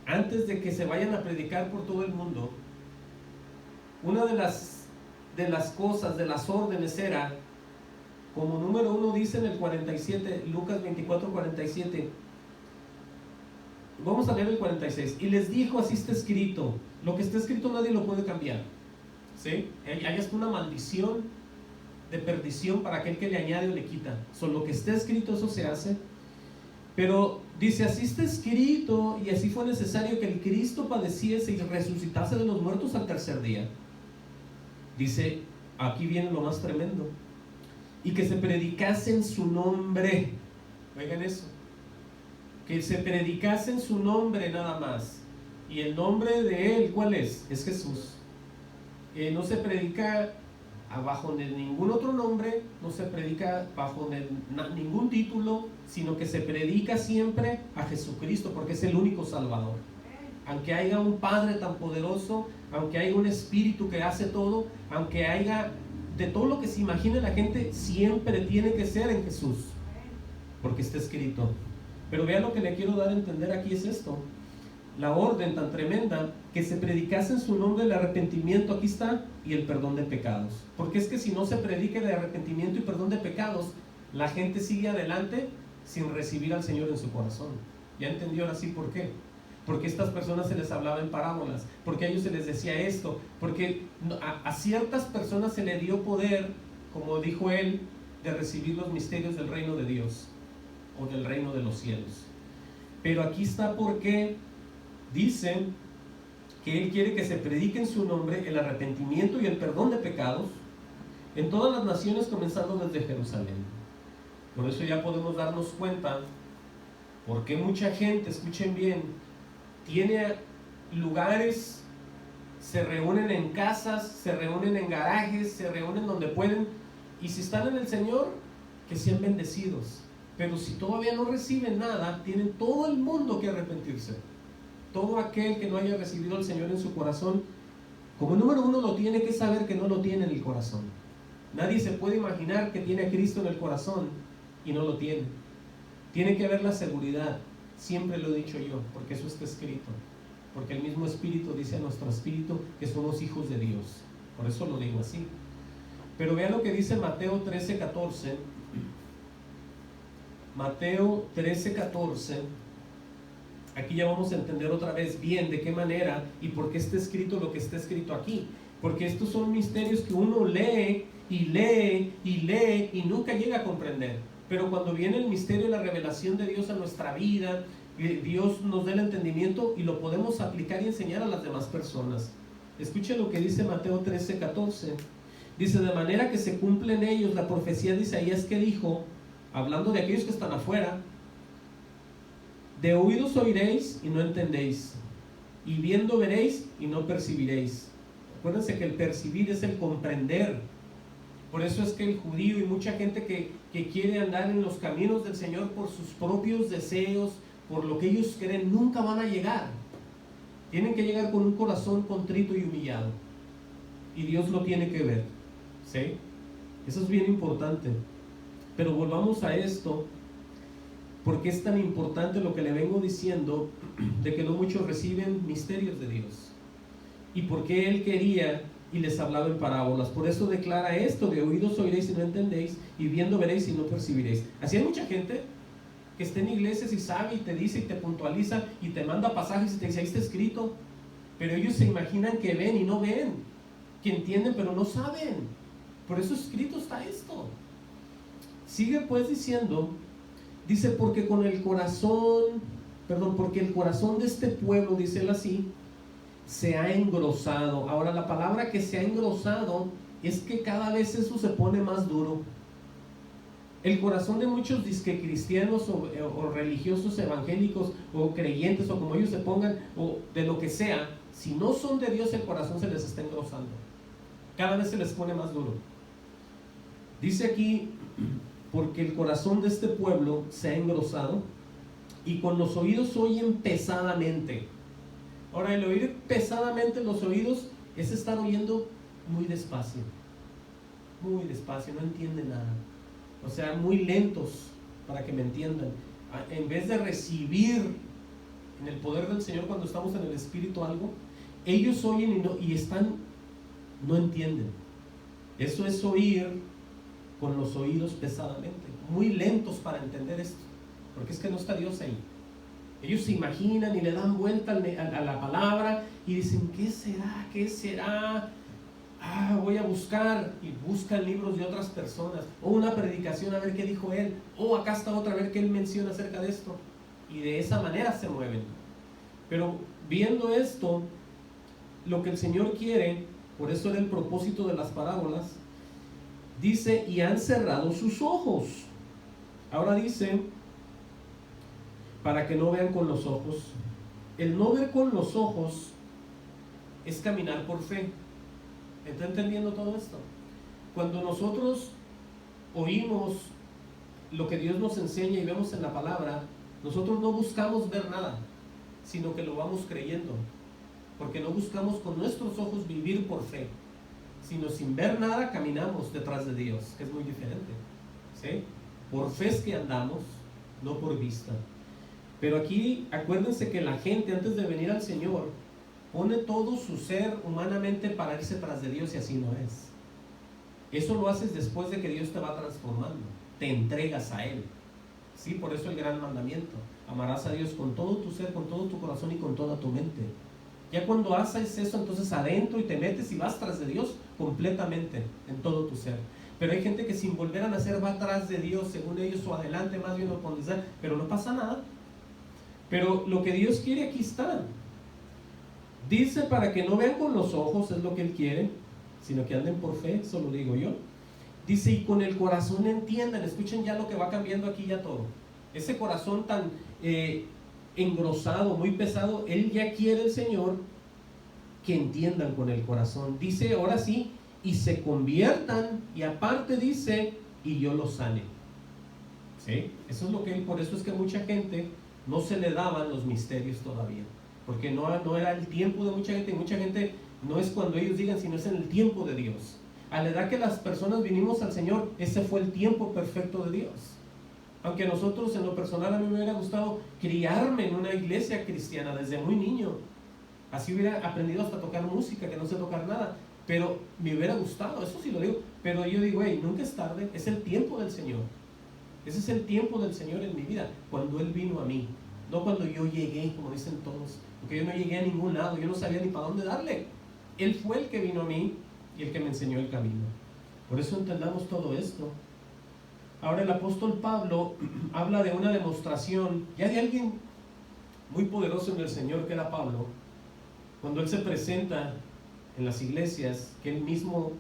antes de que se vayan a predicar por todo el mundo, una de las cosas, de las órdenes era, como número 1 dice en el 47, Lucas 24:47, vamos a leer el 46, y les dijo, así está escrito, lo que está escrito nadie lo puede cambiar, ¿sí? Hay hasta una maldición de perdición para aquel que le añade o le quita. Lo que está escrito, eso se hace. Pero dice, así está escrito, y así fue necesario que el Cristo padeciese y resucitase de los muertos al tercer día. Dice, aquí viene lo más tremendo, y que se predicase en su nombre. Oigan eso, que se predicase en su nombre nada más. Y el nombre de Él, ¿cuál es? Es Jesús. No se predica bajo de ningún otro nombre, no se predica bajo ningún título, sino que se predica siempre a Jesucristo, porque es el único Salvador. Aunque haya un Padre tan poderoso, aunque haya un Espíritu que hace todo, aunque haya de todo lo que se imagine la gente, siempre tiene que ser en Jesús, porque está escrito. Pero vean, lo que le quiero dar a entender aquí es esto, la orden tan tremenda, que se predicase en su nombre el arrepentimiento, aquí está, y el perdón de pecados. Porque es que si no se predica de arrepentimiento y perdón de pecados, la gente sigue adelante sin recibir al Señor en su corazón. ¿Ya entendió ahora sí por qué? Porque a estas personas se les hablaba en parábolas, porque a ellos se les decía esto, porque a ciertas personas se le dio poder, como dijo él, de recibir los misterios del reino de Dios o del reino de los cielos. Pero aquí está porque dicen que Él quiere que se predique en su nombre el arrepentimiento y el perdón de pecados en todas las naciones, comenzando desde Jerusalén. Por eso ya podemos darnos cuenta por qué mucha gente, escuchen bien, tiene lugares, se reúnen en casas, se reúnen en garajes, se reúnen donde pueden, y si están en el Señor, que sean bendecidos. Pero si todavía no reciben nada, tienen todo el mundo que arrepentirse. Todo aquel que no haya recibido al Señor en su corazón, como número 1, lo tiene que saber que no lo tiene en el corazón. Nadie se puede imaginar que tiene a Cristo en el corazón y no lo tiene. Tiene que haber la seguridad, siempre lo he dicho yo, porque eso está escrito. Porque el mismo Espíritu dice a nuestro espíritu que somos hijos de Dios. Por eso lo digo así. Pero vean lo que dice Mateo 13:14. Mateo 13:14. Aquí ya vamos a entender otra vez bien de qué manera y por qué está escrito lo que está escrito aquí. Porque estos son misterios que uno lee y lee y lee y nunca llega a comprender. Pero cuando viene el misterio de la revelación de Dios a nuestra vida, Dios nos da el entendimiento y lo podemos aplicar y enseñar a las demás personas. Escuchen lo que dice Mateo 13:14. Dice, de manera que se cumple en ellos la profecía de Isaías que dijo, hablando de aquellos que están afuera, de oídos oiréis y no entendéis, y viendo veréis y no percibiréis. Acuérdense que el percibir es el comprender. Por eso es que el judío y mucha gente que quiere andar en los caminos del Señor por sus propios deseos, por lo que ellos creen, nunca van a llegar. Tienen que llegar con un corazón contrito y humillado, y Dios lo tiene que ver, ¿sí? Eso es bien importante. Pero volvamos a esto. ¿Por qué es tan importante lo que le vengo diciendo de que no muchos reciben misterios de Dios? ¿Y por qué Él quería y les hablaba en parábolas? Por eso declara esto: de oídos oiréis y no entendéis, y viendo veréis y no percibiréis. Así hay mucha gente que está en iglesias y sabe y te dice y te puntualiza y te manda pasajes y te dice: ahí está escrito. Pero ellos se imaginan que ven y no ven, que entienden pero no saben. Por eso escrito está esto. Sigue pues diciendo, dice: porque el corazón de este pueblo, dice él así, se ha engrosado. Ahora, la palabra que se ha engrosado es que cada vez eso se pone más duro. El corazón de muchos disque cristianos o religiosos evangélicos o creyentes o como ellos se pongan, o de lo que sea, si no son de Dios, el corazón se les está engrosando. Cada vez se les pone más duro. Dice aquí: porque el corazón de este pueblo se ha engrosado y con los oídos oyen pesadamente. Ahora, el oír pesadamente los oídos es estar oyendo muy despacio, no entienden nada. O sea, muy lentos, para que me entiendan. En vez de recibir en el poder del Señor cuando estamos en el Espíritu algo, ellos oyen no entienden. Eso es oír con los oídos pesadamente, muy lentos para entender esto, porque es que no está Dios ahí. Ellos se imaginan y le dan vuelta a la palabra y dicen: ¿qué será? ¿Qué será? Voy a buscar, y buscan libros de otras personas, o una predicación a ver qué dijo él, o acá está otra, a ver qué él menciona acerca de esto, y de esa manera se mueven. Pero viendo esto, lo que el Señor quiere, por eso era el propósito de las parábolas, dice: y han cerrado sus ojos. Ahora dice: para que no vean con los ojos. El no ver con los ojos es caminar por fe. ¿Está entendiendo todo esto? Cuando nosotros oímos lo que Dios nos enseña y vemos en la palabra, nosotros no buscamos ver nada, sino que lo vamos creyendo, porque no buscamos con nuestros ojos vivir por fe, sino sin ver nada caminamos detrás de Dios, que es muy diferente, ¿sí? Por fe es que andamos, no por vista. Pero aquí acuérdense que la gente, antes de venir al Señor, pone todo su ser humanamente para irse tras de Dios, y así no es. Eso lo haces después de que Dios te va transformando, te entregas a Él, ¿sí? Por eso el gran mandamiento: amarás a Dios con todo tu ser, con todo tu corazón y con toda tu mente. Ya cuando haces eso, entonces adentro y te metes y vas tras de Dios completamente, en todo tu ser. Pero hay gente que sin volver a nacer va tras de Dios, según ellos, o adelante más bien, o con deseo, pero no pasa nada. Pero lo que Dios quiere aquí está. Dice: para que no vean con los ojos, es lo que Él quiere, sino que anden por fe, eso lo digo yo. Dice: y con el corazón entiendan. Escuchen ya lo que va cambiando aquí ya todo. Ese corazón tan engrosado, muy pesado, Él ya quiere, el Señor, que entiendan con el corazón. Dice ahora sí: y se conviertan, y aparte dice: y yo los sane. ¿Sí? Eso es lo que Él, por eso es que mucha gente no se le daban los misterios todavía, porque no era el tiempo de mucha gente, y mucha gente no es cuando ellos digan, sino es en el tiempo de Dios. A la edad que las personas vinimos al Señor, ese fue el tiempo perfecto de Dios. Aunque nosotros, en lo personal, a mí me hubiera gustado criarme en una iglesia cristiana desde muy niño, así hubiera aprendido hasta tocar música, que no sé tocar nada, pero me hubiera gustado, eso sí lo digo. Pero yo digo: nunca es tarde, es el tiempo del Señor. Ese es el tiempo del Señor en mi vida, cuando Él vino a mí, no cuando yo llegué, como dicen todos, porque yo no llegué a ningún lado, yo no sabía ni para dónde darle. Él fue el que vino a mí y el que me enseñó el camino. Por eso entendamos todo esto. Ahora, el apóstol Pablo habla de una demostración ya de alguien muy poderoso en el Señor, que era Pablo, cuando él se presenta en las iglesias, que él mismo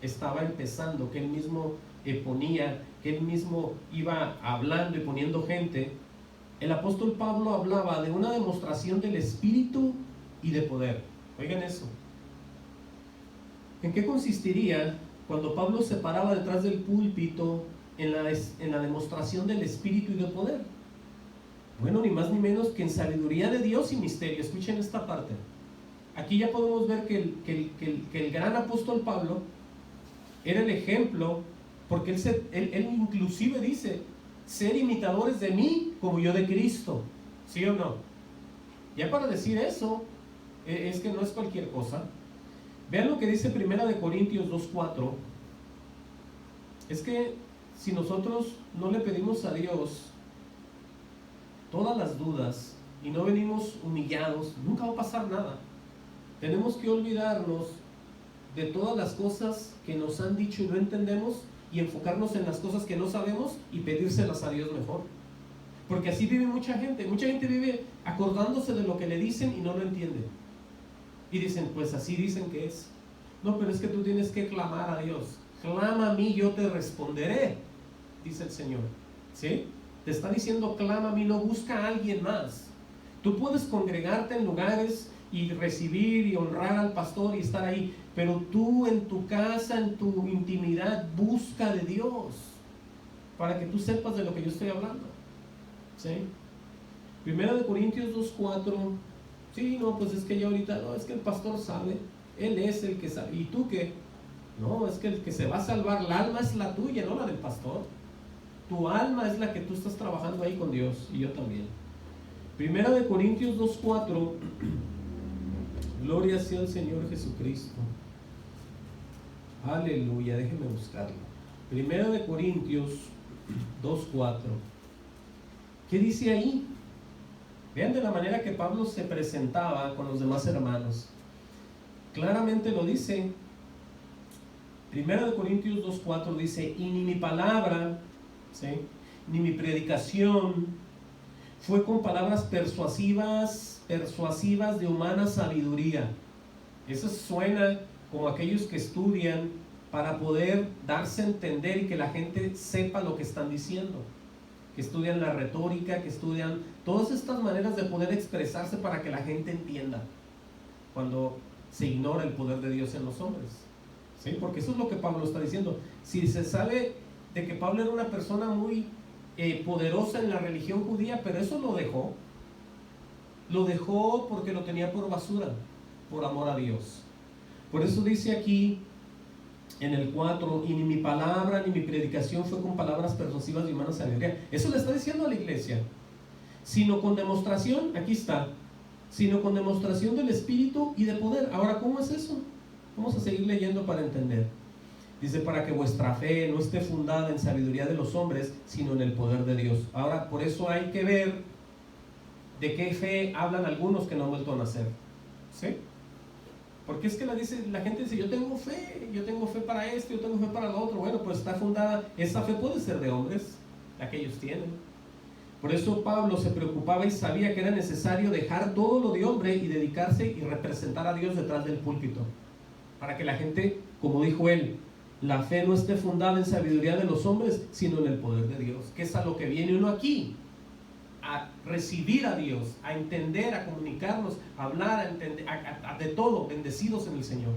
estaba empezando, que él mismo ponía, que él mismo iba hablando y poniendo gente. El apóstol Pablo hablaba de una demostración del Espíritu y de poder. Oigan eso. ¿En qué consistiría cuando Pablo se paraba detrás del púlpito en la demostración del Espíritu y de poder? Bueno, ni más ni menos que en sabiduría de Dios y misterio. Escuchen esta parte. Aquí ya podemos ver que el gran apóstol Pablo era el ejemplo, porque él inclusive dice: ser imitadores de mí como yo de Cristo. ¿Sí o no? Ya para decir eso, es que no es cualquier cosa. Vean lo que dice 1 Corintios 2:4. Es que si nosotros no le pedimos a Dios todas las dudas y no venimos humillados, nunca va a pasar nada. Tenemos que olvidarnos de todas las cosas que nos han dicho y no entendemos, y enfocarnos en las cosas que no sabemos y pedírselas a Dios mejor. Porque así vive mucha gente. Mucha gente vive acordándose de lo que le dicen y no lo entiende. Y dicen, pues así dicen que es. No, pero es que tú tienes que clamar a Dios. Clama a mí, yo te responderé, dice el Señor. ¿Sí? Te está diciendo, clama a mí, no busca a alguien más. Tú puedes congregarte en lugares y recibir y honrar al pastor y estar ahí, pero tú en tu casa, en tu intimidad, busca de Dios, para que tú sepas de lo que yo estoy hablando. ¿Sí? 1 Corintios 2:4. Sí, no, pues es que yo ahorita, no, es que el pastor sabe, él es el que sabe. ¿Y tú qué? No, es que el que se va a salvar, la alma es la tuya, no la del pastor. Tu alma es la que tú estás trabajando ahí con Dios, y yo también. 1 Corintios 2:4. Gloria sea al Señor Jesucristo. Aleluya, déjenme buscarlo. 1 Corintios 2:4. ¿Qué dice ahí? Vean de la manera que Pablo se presentaba con los demás hermanos. Claramente lo dice. 1 Corintios 2:4 dice, y ni mi palabra, ¿sí?, ni mi predicación fue con palabras persuasivas de humana sabiduría. Eso suena como aquellos que estudian para poder darse a entender y que la gente sepa lo que están diciendo, que estudian la retórica, que estudian todas estas maneras de poder expresarse para que la gente entienda, cuando se ignora el poder de Dios en los hombres. ¿Sí? Porque eso es lo que Pablo está diciendo. Si se sabe de que Pablo era una persona muy poderosa en la religión judía, pero eso lo dejó porque lo tenía por basura, por amor a Dios. Por eso dice aquí en el 4, y ni mi palabra ni mi predicación fue con palabras persuasivas de humana sabiduría. Eso le está diciendo a la iglesia, sino con demostración, aquí está, sino con demostración del Espíritu y de poder. Ahora, ¿cómo es eso? Vamos a seguir leyendo para entender. Dice, para que vuestra fe no esté fundada en sabiduría de los hombres, sino en el poder de Dios. Ahora, por eso hay que ver de qué fe hablan algunos que no han vuelto a nacer. ¿Sí? Porque es que la gente dice, yo tengo fe para esto, yo tengo fe para lo otro. Bueno, pues está fundada, esa fe puede ser de hombres, la que ellos tienen. Por eso Pablo se preocupaba y sabía que era necesario dejar todo lo de hombre y dedicarse y representar a Dios detrás del púlpito, para que la gente, como dijo él, la fe no esté fundada en sabiduría de los hombres, sino en el poder de Dios, que es a lo que viene uno aquí, a recibir a Dios, a entender, a comunicarnos, a hablar, a entender, de todo, bendecidos en el Señor.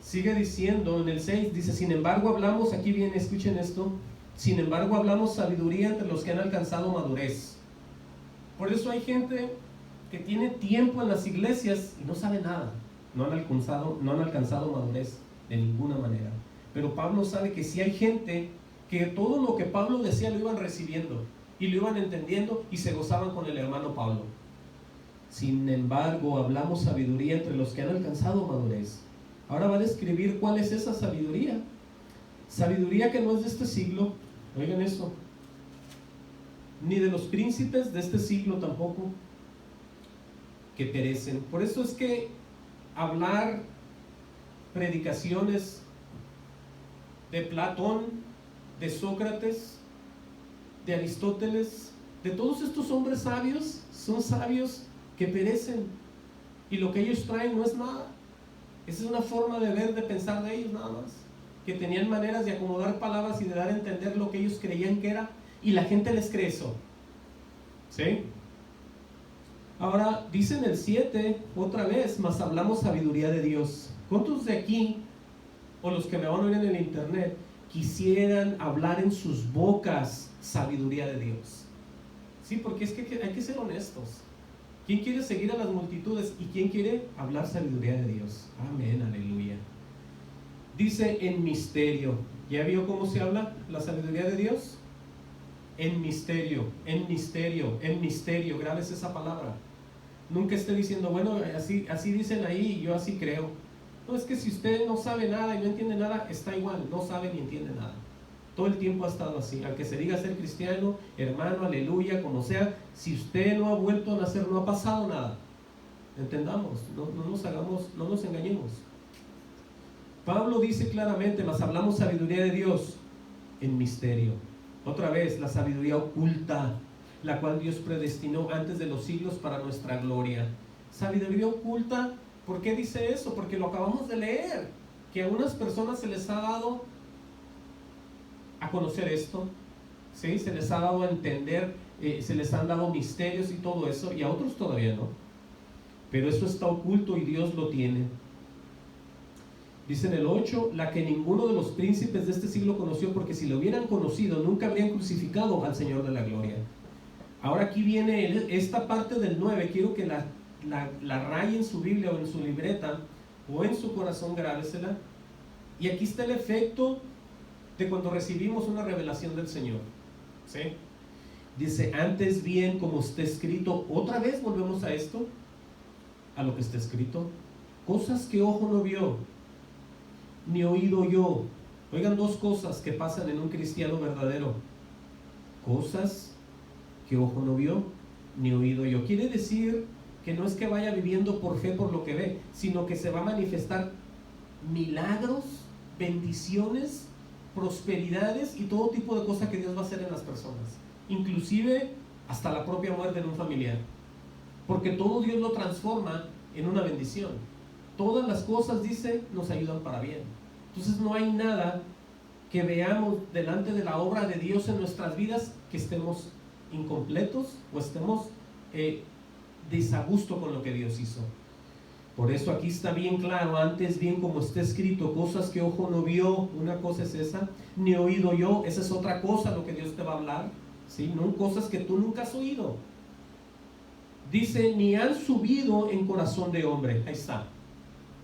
Sigue diciendo en el 6, dice, sin embargo hablamos, aquí viene, escuchen esto, sin embargo hablamos sabiduría entre los que han alcanzado madurez. Por eso hay gente que tiene tiempo en las iglesias y no sabe nada, no han alcanzado madurez de ninguna manera. Pero Pablo sabe que si hay gente que todo lo que Pablo decía lo iban recibiendo y lo iban entendiendo y se gozaban con el hermano Pablo. Sin embargo, hablamos sabiduría entre los que han alcanzado madurez. Ahora va a describir cuál es esa sabiduría. Sabiduría que no es de este siglo, oigan eso, ni de los príncipes de este siglo tampoco, que perecen. Por eso es que hablar predicaciones de Platón, de Sócrates, de Aristóteles, de todos estos hombres sabios, son sabios que perecen, y lo que ellos traen no es nada. Esa es una forma de ver, de pensar de ellos nada más, que tenían maneras de acomodar palabras y de dar a entender lo que ellos creían que era, y la gente les cree eso. ¿Sí? Ahora dice en el 7 otra vez, mas hablamos sabiduría de Dios. ¿Cuántos de aquí, o los que me van a oír en el internet, quisieran hablar en sus bocas sabiduría de Dios? Sí, porque es que hay que ser honestos. ¿Quién quiere seguir a las multitudes y quién quiere hablar sabiduría de Dios? Amén, aleluya. Dice en misterio. ¿Ya vio cómo se habla la sabiduría de Dios? en misterio, en misterio, en misterio. Grabes esa palabra. Nunca esté diciendo, bueno, así dicen ahí y yo así creo. No, es que si usted no sabe nada y no entiende nada, está igual, no sabe ni entiende nada. Todo el tiempo ha estado así. Aunque se diga ser cristiano, hermano, aleluya, como sea, si usted no ha vuelto a nacer, no ha pasado nada. Entendamos, no nos engañemos. Pablo dice claramente, mas hablamos sabiduría de Dios en misterio. Otra vez, la sabiduría oculta, la cual Dios predestinó antes de los siglos para nuestra gloria. Sabiduría oculta, ¿por qué dice eso? Porque lo acabamos de leer, que a unas personas se les ha dado a conocer esto, ¿sí? Se les ha dado a entender, se les han dado misterios y todo eso, y a otros todavía no. Pero eso está oculto y Dios lo tiene. Dice en el 8, la que ninguno de los príncipes de este siglo conoció, porque si lo hubieran conocido, nunca habrían crucificado al Señor de la gloria. Ahora aquí viene esta parte del 9, quiero que la raye en su Biblia o en su libreta, o en su corazón, grábesela. Y aquí está el efecto de cuando recibimos una revelación del Señor, ¿sí? Dice, antes bien, como está escrito, otra vez volvemos a esto, a lo que está escrito, cosas que ojo no vio, ni oído yo. Oigan, dos cosas que pasan en un cristiano verdadero: cosas que ojo no vio, ni oído yo. Quiere decir que no es que vaya viviendo por fe por lo que ve, sino que se va a manifestar milagros, bendiciones, prosperidades y todo tipo de cosas que Dios va a hacer en las personas, inclusive hasta la propia muerte en un familiar, porque todo Dios lo transforma en una bendición. Todas las cosas, dice, nos ayudan para bien. Entonces no hay nada que veamos delante de la obra de Dios en nuestras vidas que estemos incompletos o estemos desagusto con lo que Dios hizo. Por eso aquí está bien claro, antes bien como está escrito, cosas que ojo no vio, una cosa es esa, ni oído yo, esa es otra cosa lo que Dios te va a hablar, ¿sí? No cosas que tú nunca has oído. Dice, ni han subido en corazón de hombre. Ahí está.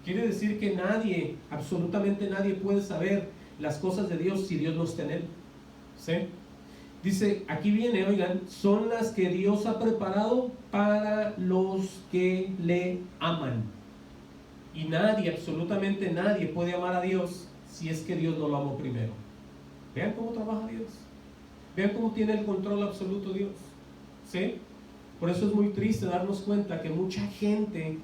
Quiere decir que nadie, absolutamente nadie puede saber las cosas de Dios si Dios no está en él, ¿sí? Dice, aquí viene, oigan, son las que Dios ha preparado para los que le aman. Y nadie, absolutamente nadie puede amar a Dios si es que Dios no lo amó primero. Vean cómo trabaja Dios. Vean cómo tiene el control absoluto Dios, ¿sí? Por eso es muy triste darnos cuenta que mucha gente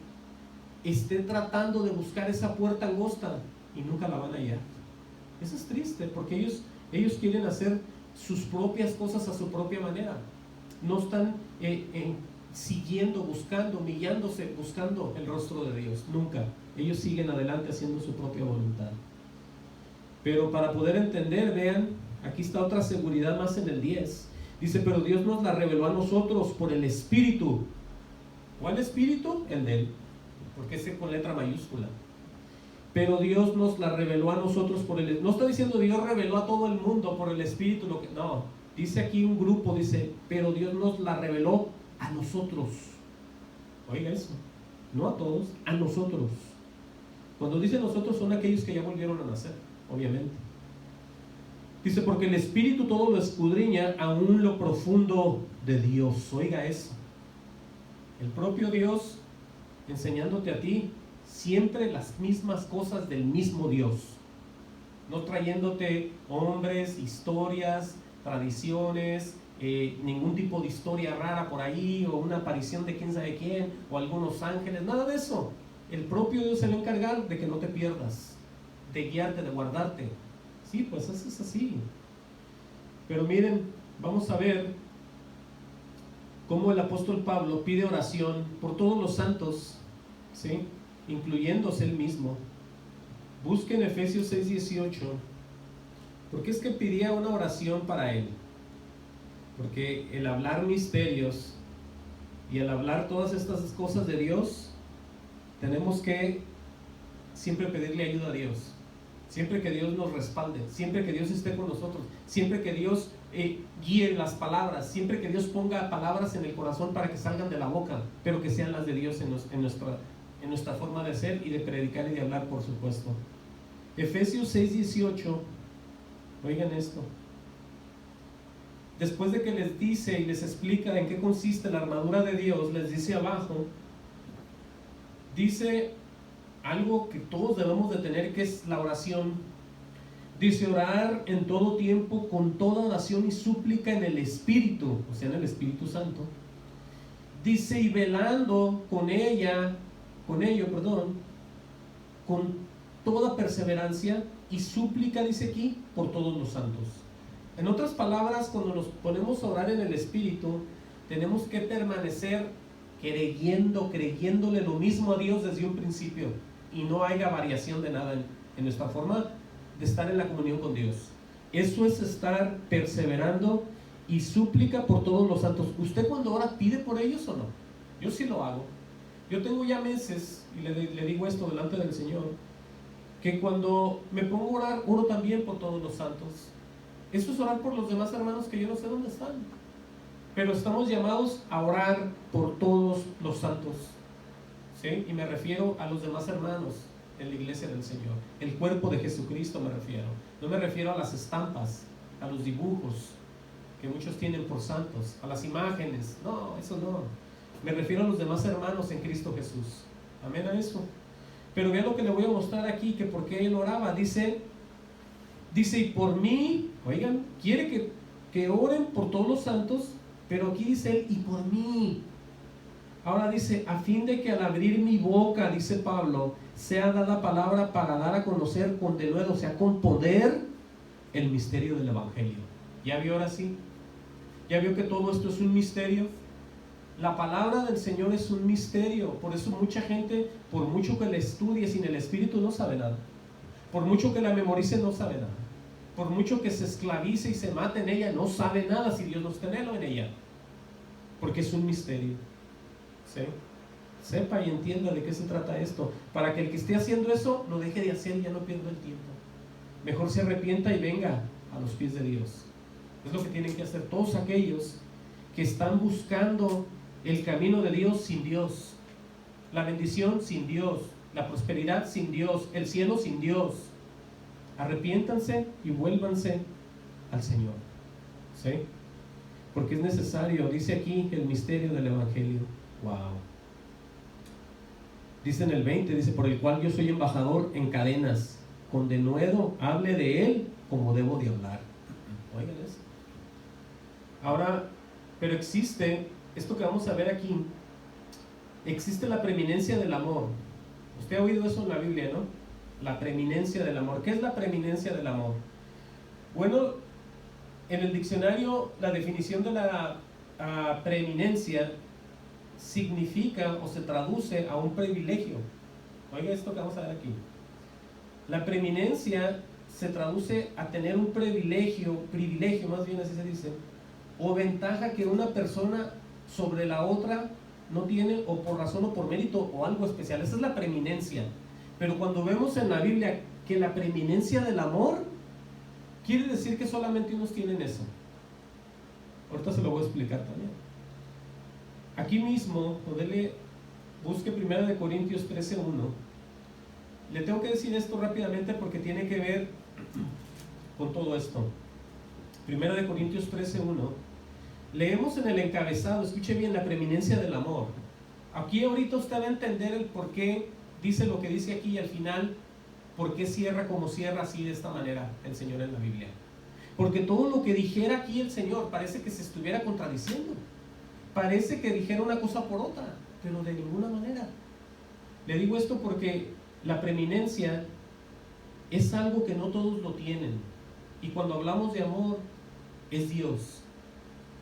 esté tratando de buscar esa puerta angosta y nunca la van a hallar. Eso es triste, porque ellos quieren hacer sus propias cosas a su propia manera. No están siguiendo, buscando, humillándose, buscando el rostro de Dios. Nunca. Ellos siguen adelante haciendo su propia voluntad. Pero para poder entender, vean, aquí está otra seguridad más en el 10. Dice, pero Dios nos la reveló a nosotros por el Espíritu. ¿Cuál Espíritu? El de Él, porque es con letra mayúscula. Pero Dios nos la reveló a nosotros por el... No está diciendo Dios reveló a todo el mundo por el Espíritu, no. Dice aquí un grupo, dice, pero Dios nos la reveló a nosotros. Oiga eso, no a todos, a nosotros. Cuando dice nosotros son aquellos que ya volvieron a nacer, obviamente. Dice, porque el Espíritu todo lo escudriña, aún lo profundo de Dios. Oiga eso. El propio Dios enseñándote a ti siempre las mismas cosas del mismo Dios, no trayéndote hombres, historias, tradiciones, ningún tipo de historia rara por ahí, o una aparición de quién sabe quién, o algunos ángeles, nada de eso. El propio Dios se va a encargar de que no te pierdas, de guiarte, de guardarte. Sí, pues eso es así. Pero miren, vamos a ver cómo el apóstol Pablo pide oración por todos los santos, ¿sí? Incluyéndose él mismo. Busquen Efesios 6:18. ¿Por qué es que pedía una oración para él? Porque el hablar misterios y el hablar todas estas cosas de Dios, tenemos que siempre pedirle ayuda a Dios, siempre que Dios nos respalde, siempre que Dios esté con nosotros, siempre que Dios guíe las palabras, siempre que Dios ponga palabras en el corazón para que salgan de la boca, pero que sean las de Dios en nuestra forma de ser y de predicar y de hablar, por supuesto. Efesios 6:18, oigan esto. después de que les dice y les explica en qué consiste la armadura de Dios, les dice abajo, dice algo que todos debemos de tener, que es la oración. Dice: orar en todo tiempo con toda oración y súplica en el Espíritu, o sea, en el Espíritu Santo. Dice: y velando con ello, con toda perseverancia y súplica, dice aquí, por todos los santos. En otras palabras, cuando nos ponemos a orar en el Espíritu, tenemos que permanecer creyéndole lo mismo a Dios desde un principio, y no haya variación de nada en nuestra forma de estar en la comunión con Dios. Eso es estar perseverando y súplica por todos los santos. ¿Usted cuando ora pide por ellos o no? Yo sí lo hago. Yo tengo ya meses, y le digo esto delante del Señor, que cuando me pongo a orar, oro también por todos los santos. Eso es orar por los demás hermanos que yo no sé dónde están, pero estamos llamados a orar por todos los santos, ¿sí? Y me refiero a los demás hermanos en la iglesia del Señor, el cuerpo de Jesucristo me refiero. No me refiero a las estampas, a los dibujos que muchos tienen por santos, a las imágenes, no, eso no. Me refiero a los demás hermanos en Cristo Jesús. Amén a eso. Pero vean lo que le voy a mostrar aquí, que por qué él oraba. Dice, y por mí, oigan, quiere que oren por todos los santos, pero aquí dice él, y por mí. Ahora dice, a fin de que al abrir mi boca, dice Pablo, sea dada palabra para dar a conocer con denuedo, o sea, con poder, el misterio del Evangelio. ¿Ya vio ahora sí? ¿Ya vio que todo esto es un misterio? La palabra del Señor es un misterio. Por eso mucha gente, por mucho que la estudie sin el Espíritu, no sabe nada. Por mucho que la memorice, no sabe nada. Por mucho que se esclavice y se mate en ella, no sabe nada si Dios no está en ella. Porque es un misterio. ¿Sí? Sepa y entienda de qué se trata esto, para que el que esté haciendo eso lo deje de hacer y ya no pierda el tiempo. Mejor se arrepienta y venga a los pies de Dios. Es lo que tienen que hacer todos aquellos que están buscando el camino de Dios sin Dios, la bendición sin Dios, la prosperidad sin Dios, el cielo sin Dios. Arrepiéntanse y vuélvanse al Señor, ¿sí? Porque es necesario, dice aquí, el misterio del Evangelio. Wow. Dice en el 20, dice: por el cual yo soy embajador en cadenas, con denuedo hable de él como debo de hablar. Oigan eso. Ahora, pero existe, esto que vamos a ver aquí, existe la preeminencia del amor. Usted ha oído eso en la Biblia, ¿no? La preeminencia del amor. ¿Qué es la preeminencia del amor? Bueno, en el diccionario la definición de la preeminencia significa o se traduce a un privilegio. Oiga esto que vamos a ver aquí. La preeminencia se traduce a tener un privilegio más bien así se dice, o ventaja que una persona sobre la otra no tiene, o por razón o por mérito o algo especial. Esa es la preeminencia. Pero cuando vemos en la Biblia que la preeminencia del amor, quiere decir que solamente unos tienen eso. Ahorita se lo voy a explicar también. Aquí mismo, busque 1 Corintios 13:1. Le tengo que decir esto rápidamente porque tiene que ver con todo esto. 1 Corintios 13:1. Leemos en el encabezado, escuche bien, la preeminencia del amor. Aquí ahorita usted va a entender el por qué dice lo que dice aquí, y al final, por qué cierra como cierra así de esta manera el Señor en la Biblia. Porque todo lo que dijera aquí el Señor parece que se estuviera contradiciendo. Parece que dijera una cosa por otra, pero de ninguna manera. Le digo esto porque la preeminencia es algo que no todos lo tienen. Y cuando hablamos de amor, es Dios.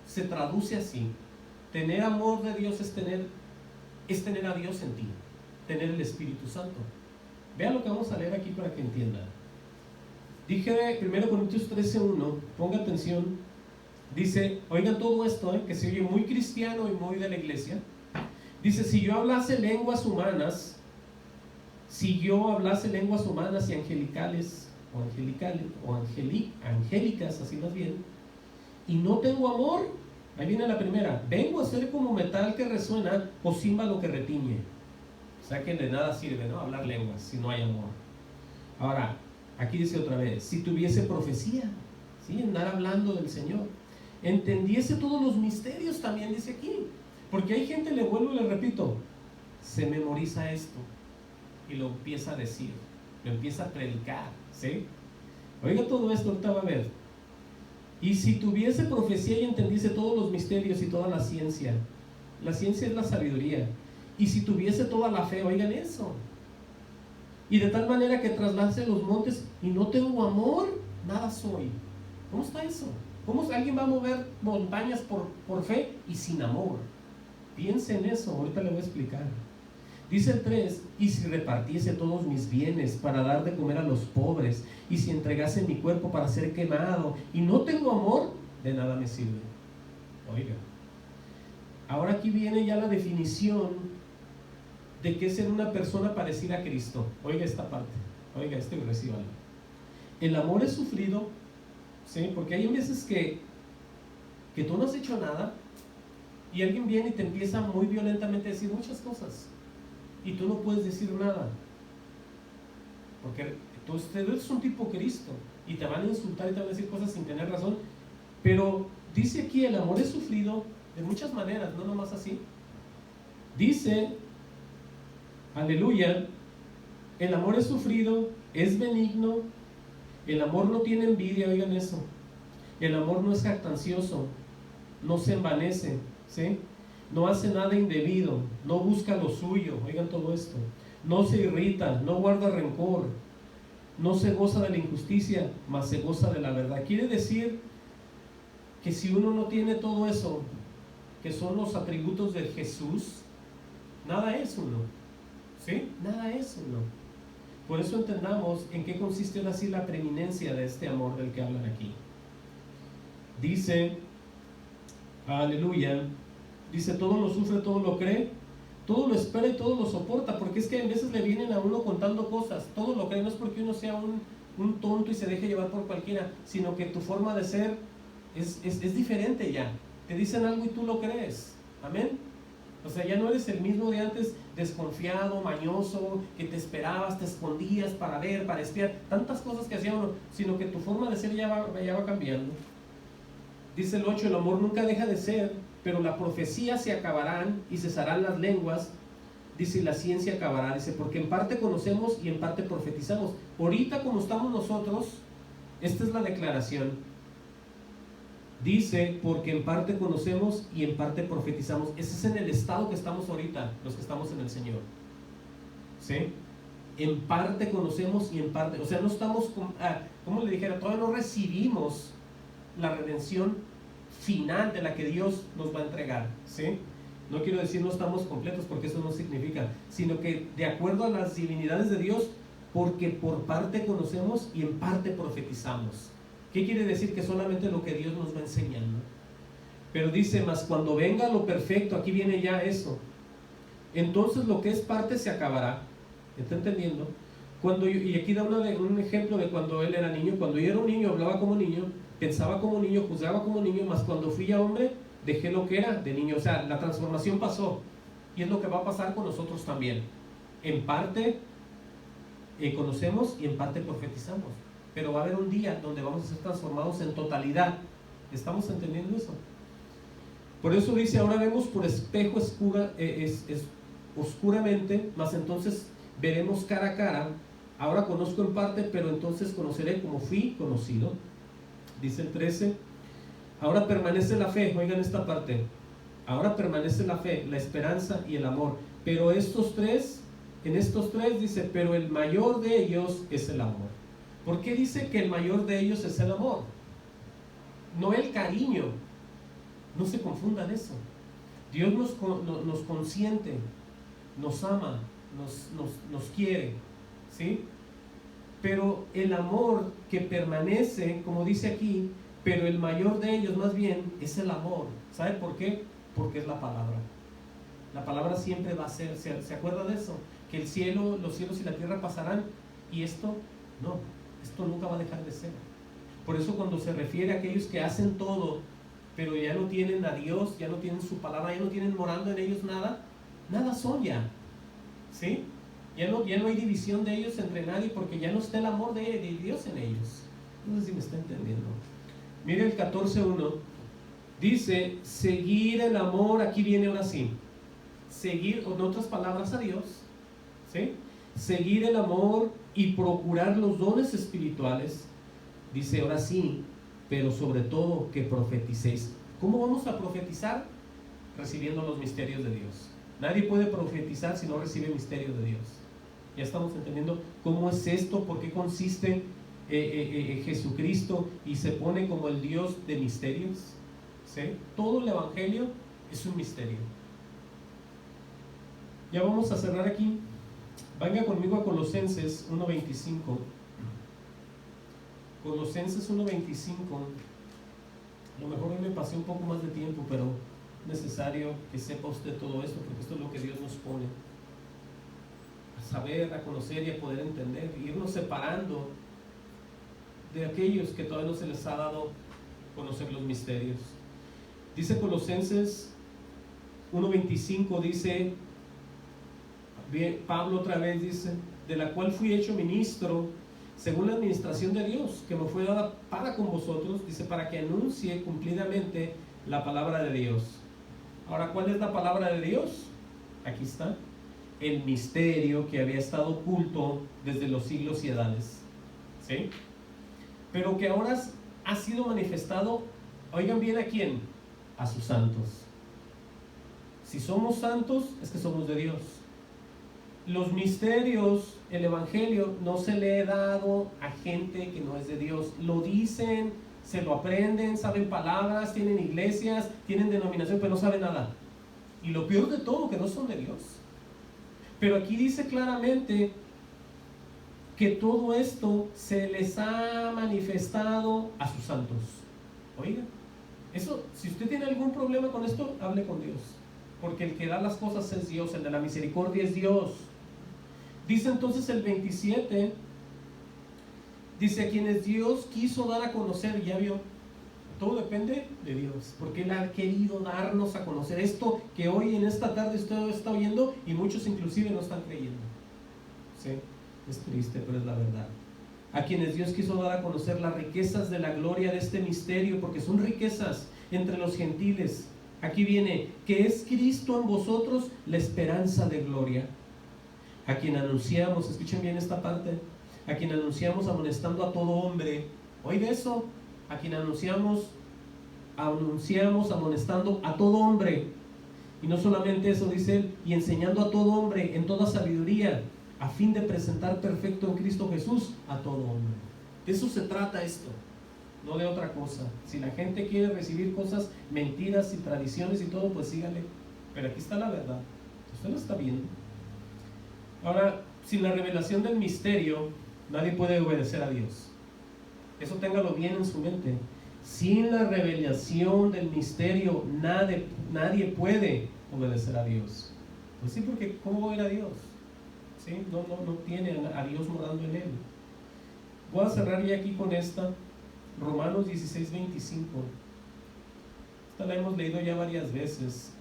Se traduce así. Tener amor de Dios es tener a Dios en ti, tener el Espíritu Santo. Vean lo que vamos a leer aquí para que entiendan. Dije 1 Corintios 13:1, ponga atención. Dice, oigan todo esto, que se oye muy cristiano y muy de la iglesia. Dice: si yo hablase lenguas humanas y angelicales, angélicas, así más bien, y no tengo amor, ahí viene la primera, vengo a ser como metal que resuena o címbalo que retiñe. O sea que de nada sirve, ¿no?, hablar lenguas si no hay amor. Ahora, aquí dice otra vez, si tuviese profecía, ¿sí?, andar hablando del Señor, entendiese todos los misterios, también dice aquí. Porque hay gente, le vuelvo y le repito, se memoriza esto y lo empieza a decir, lo empieza a predicar, ¿sí? Oiga todo esto, ahorita va a ver. Y si tuviese profecía y entendiese todos los misterios y toda la ciencia es la sabiduría, y si tuviese toda la fe, oigan eso, y de tal manera que traslase los montes y no tengo amor, nada soy. ¿Cómo está eso? ¿Cómo alguien va a mover montañas por fe y sin amor? Piense en eso, ahorita le voy a explicar. Dice el 3, y si repartiese todos mis bienes para dar de comer a los pobres, y si entregase mi cuerpo para ser quemado, y no tengo amor, de nada me sirve. Oiga, ahora aquí viene ya la definición de qué es ser una persona parecida a Cristo. Oiga esta parte, oiga esto y recíbalo. El amor es sufrido, ¿sí? Porque hay veces que tú no has hecho nada, y alguien viene y te empieza muy violentamente a decir muchas cosas, y tú no puedes decir nada, porque tú eres un tipo Cristo, y te van a insultar y te van a decir cosas sin tener razón. Pero dice aquí, el amor es sufrido de muchas maneras, no nomás así. Dice, aleluya, el amor es sufrido, es benigno, el amor no tiene envidia, oigan eso, el amor no es jactancioso, no se envanece, ¿sí? No hace nada indebido, no busca lo suyo, oigan todo esto, no se irrita, no guarda rencor, no se goza de la injusticia, mas se goza de la verdad. Quiere decir que si uno no tiene todo eso, que son los atributos de Jesús, nada es uno, ¿sí? Nada es uno. Por eso entendamos en qué consiste ahora sí la preeminencia de este amor del que hablan aquí. Dice, aleluya, dice, todo lo sufre, todo lo cree, todo lo espera y todo lo soporta, porque es que a veces le vienen a uno contando cosas, todo lo cree, no es porque uno sea un tonto y se deje llevar por cualquiera, sino que tu forma de ser es diferente ya. Te dicen algo y tú lo crees, amén. O sea, ya no eres el mismo de antes, desconfiado, mañoso, que te esperabas, te escondías para ver, para espiar, tantas cosas que hacía uno, sino que tu forma de ser ya va cambiando. Dice el 8, el amor nunca deja de ser, pero la profecía se acabarán y cesarán las lenguas, dice, y la ciencia acabará, dice, porque en parte conocemos y en parte profetizamos. Ahorita como estamos nosotros, esta es la declaración. Dice, porque en parte conocemos y en parte profetizamos. Ese es en el estado que estamos ahorita, los que estamos en el Señor, ¿sí? En parte conocemos y en parte, o sea, no estamos, como le dijera, todavía no recibimos la redención final de la que Dios nos va a entregar, ¿sí? No quiero decir no estamos completos, porque eso no significa, sino que de acuerdo a las divinidades de Dios, porque por parte conocemos y en parte profetizamos. ¿Qué quiere decir? Que solamente lo que Dios nos va enseñando. Pero dice, mas cuando venga lo perfecto, aquí viene ya eso, entonces lo que es parte se acabará. ¿Está entendiendo? Y aquí da un ejemplo de cuando él era niño. Cuando yo era un niño, hablaba como niño, pensaba como niño, juzgaba como niño, mas cuando fui ya hombre, dejé lo que era de niño. O sea, la transformación pasó, y es lo que va a pasar con nosotros también. En parte conocemos y en parte profetizamos, pero va a haber un día donde vamos a ser transformados en totalidad. ¿Estamos entendiendo eso? Por eso dice, ahora vemos por espejo oscuramente, mas entonces veremos cara a cara. Ahora conozco en parte, pero entonces conoceré como fui conocido. Dice el 13, ahora permanece la fe, oigan esta parte, ahora permanece la fe, la esperanza y el amor, pero en estos tres dice, pero el mayor de ellos es el amor. ¿Por qué dice que el mayor de ellos es el amor? No el cariño, no se confundan eso. Dios nos consiente, nos ama, nos quiere, ¿sí? Pero el amor que permanece, como dice aquí, pero el mayor de ellos más bien es el amor. ¿Sabe por qué? Porque es la palabra. La palabra siempre va a ser, ¿se acuerda de eso? Que los cielos y la tierra pasarán, y esto nunca va a dejar de ser. Por eso cuando se refiere a aquellos que hacen todo, pero ya no tienen a Dios, ya no tienen su palabra, ya no tienen morando en ellos nada son ya, ¿sí? Ya no hay división de ellos entre nadie, porque ya no está el amor de Dios en ellos. No sé si me está entendiendo. Mire el 14.1, Dice, seguir el amor, aquí viene ahora sí, seguir, en otras palabras, a Dios, ¿sí? Seguir el amor y procurar los dones espirituales, dice ahora sí, pero sobre todo que profeticéis. ¿Cómo vamos a profetizar? Recibiendo los misterios de Dios. Nadie puede profetizar si no recibe misterios de Dios. Ya estamos entendiendo cómo es esto, por qué consiste Jesucristo y se pone como el Dios de misterios, ¿sí? Todo el Evangelio es un misterio. Ya vamos a cerrar aquí. Venga conmigo a Colosenses 1:25. Colosenses 1:25. A lo mejor hoy me pasé un poco más de tiempo, pero es necesario que sepa usted todo esto, porque esto es lo que Dios nos pone a saber, a conocer y a poder entender, irnos separando de aquellos que todavía no se les ha dado conocer los misterios. Dice Colosenses 1:25, dice Pablo otra vez, dice, de la cual fui hecho ministro según la administración de Dios, que me fue dada para con vosotros, dice, para que anuncie cumplidamente la palabra de Dios. Ahora, ¿cuál es la palabra de Dios? Aquí está, el misterio que había estado oculto desde los siglos y edades, ¿sí? Pero que ahora ha sido manifestado, oigan bien, ¿a quién? A sus santos. Si somos santos, es que somos de Dios. Los misterios, el Evangelio, no se le ha dado a gente que no es de Dios. Lo dicen, se lo aprenden, saben palabras, tienen iglesias, tienen denominación, pero no saben nada. Y lo peor de todo, que no son de Dios. Pero aquí dice claramente que todo esto se les ha manifestado a sus santos. Oiga, eso, si usted tiene algún problema con esto, hable con Dios. Porque el que da las cosas es Dios, el de la misericordia es Dios. Dice entonces el 27, dice, a quienes Dios quiso dar a conocer, ya vio, todo depende de Dios, porque Él ha querido darnos a conocer esto que hoy en esta tarde usted está oyendo y muchos inclusive no están creyendo. Sí, es triste, pero es la verdad. A quienes Dios quiso dar a conocer las riquezas de la gloria de este misterio, porque son riquezas entre los gentiles. Aquí viene, que es Cristo en vosotros la esperanza de gloria. A quien anunciamos, escuchen bien esta parte, a quien anunciamos amonestando a todo hombre. Oiga eso, a quien anunciamos amonestando a todo hombre. Y no solamente eso, dice él, y enseñando a todo hombre en toda sabiduría, a fin de presentar perfecto en Cristo Jesús a todo hombre. De eso se trata esto, no de otra cosa. Si la gente quiere recibir cosas, mentiras y tradiciones y todo, pues sígale. Pero aquí está la verdad, usted lo está viendo. Ahora, sin la revelación del misterio, nadie puede obedecer a Dios. Eso téngalo bien en su mente. Sin la revelación del misterio, nadie puede obedecer a Dios. Pues sí, porque ¿cómo va a ir a Dios? ¿Sí? No tiene a Dios morando en él. Voy a cerrar ya aquí con esta, Romanos 16:25. Esta la hemos leído ya varias veces.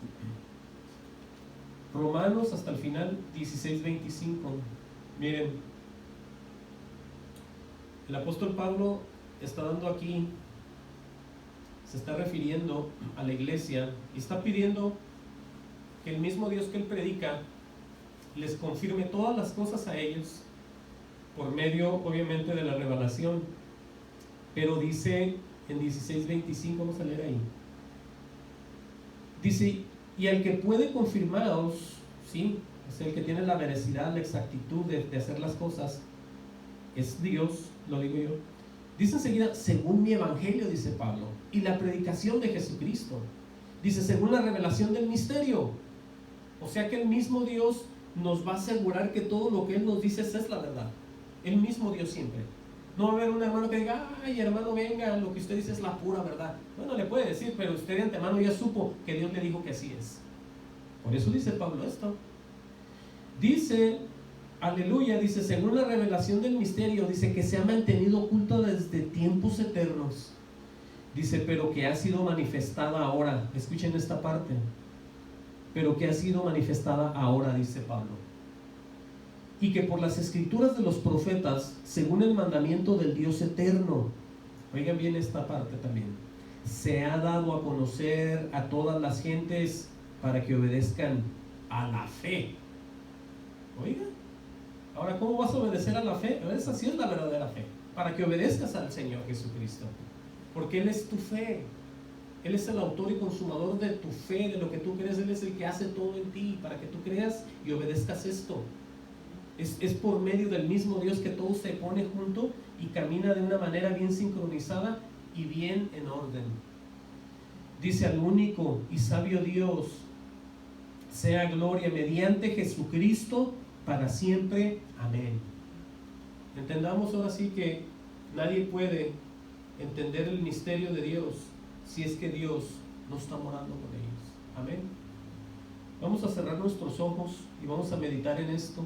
Romanos hasta el final 16:25. Miren, el apóstol Pablo está dando aquí, se está refiriendo a la iglesia y está pidiendo que el mismo Dios que él predica les confirme todas las cosas a ellos por medio obviamente de la revelación. Pero dice en 16:25, vamos a leer ahí, dice, y el que puede confirmaros, ¿sí? Es el que tiene la veracidad, la exactitud de hacer las cosas, es Dios, lo digo yo. Dice enseguida, según mi evangelio, dice Pablo, y la predicación de Jesucristo. Dice, según la revelación del misterio. O sea que el mismo Dios nos va a asegurar que todo lo que Él nos dice es la verdad. El mismo Dios siempre. No va a haber un hermano que diga, ay hermano, venga, lo que usted dice es la pura verdad. Bueno, le puede decir, pero usted de antemano ya supo que Dios le dijo que así es. Por eso dice Pablo esto. Dice, aleluya, dice, según la revelación del misterio, dice que se ha mantenido oculto desde tiempos eternos. Dice, pero que ha sido manifestada ahora. Escuchen esta parte. Pero que ha sido manifestada ahora, dice Pablo. Y que por las escrituras de los profetas, según el mandamiento del Dios eterno, oigan bien esta parte también, se ha dado a conocer a todas las gentes para que obedezcan a la fe. Oiga, ahora, ¿cómo vas a obedecer a la fe? Esa sí es la verdadera fe, para que obedezcas al Señor Jesucristo, porque Él es tu fe. Él es el autor y consumador de tu fe, de lo que tú crees. Él es el que hace todo en ti para que tú creas y obedezcas esto. Es por medio del mismo Dios que todo se pone junto y camina de una manera bien sincronizada y bien en orden. Dice: al único y sabio Dios sea gloria mediante Jesucristo para siempre. Amén. Entendamos ahora sí que nadie puede entender el misterio de Dios si es que Dios no está morando con ellos. Amén. Vamos a cerrar nuestros ojos y vamos a meditar en esto.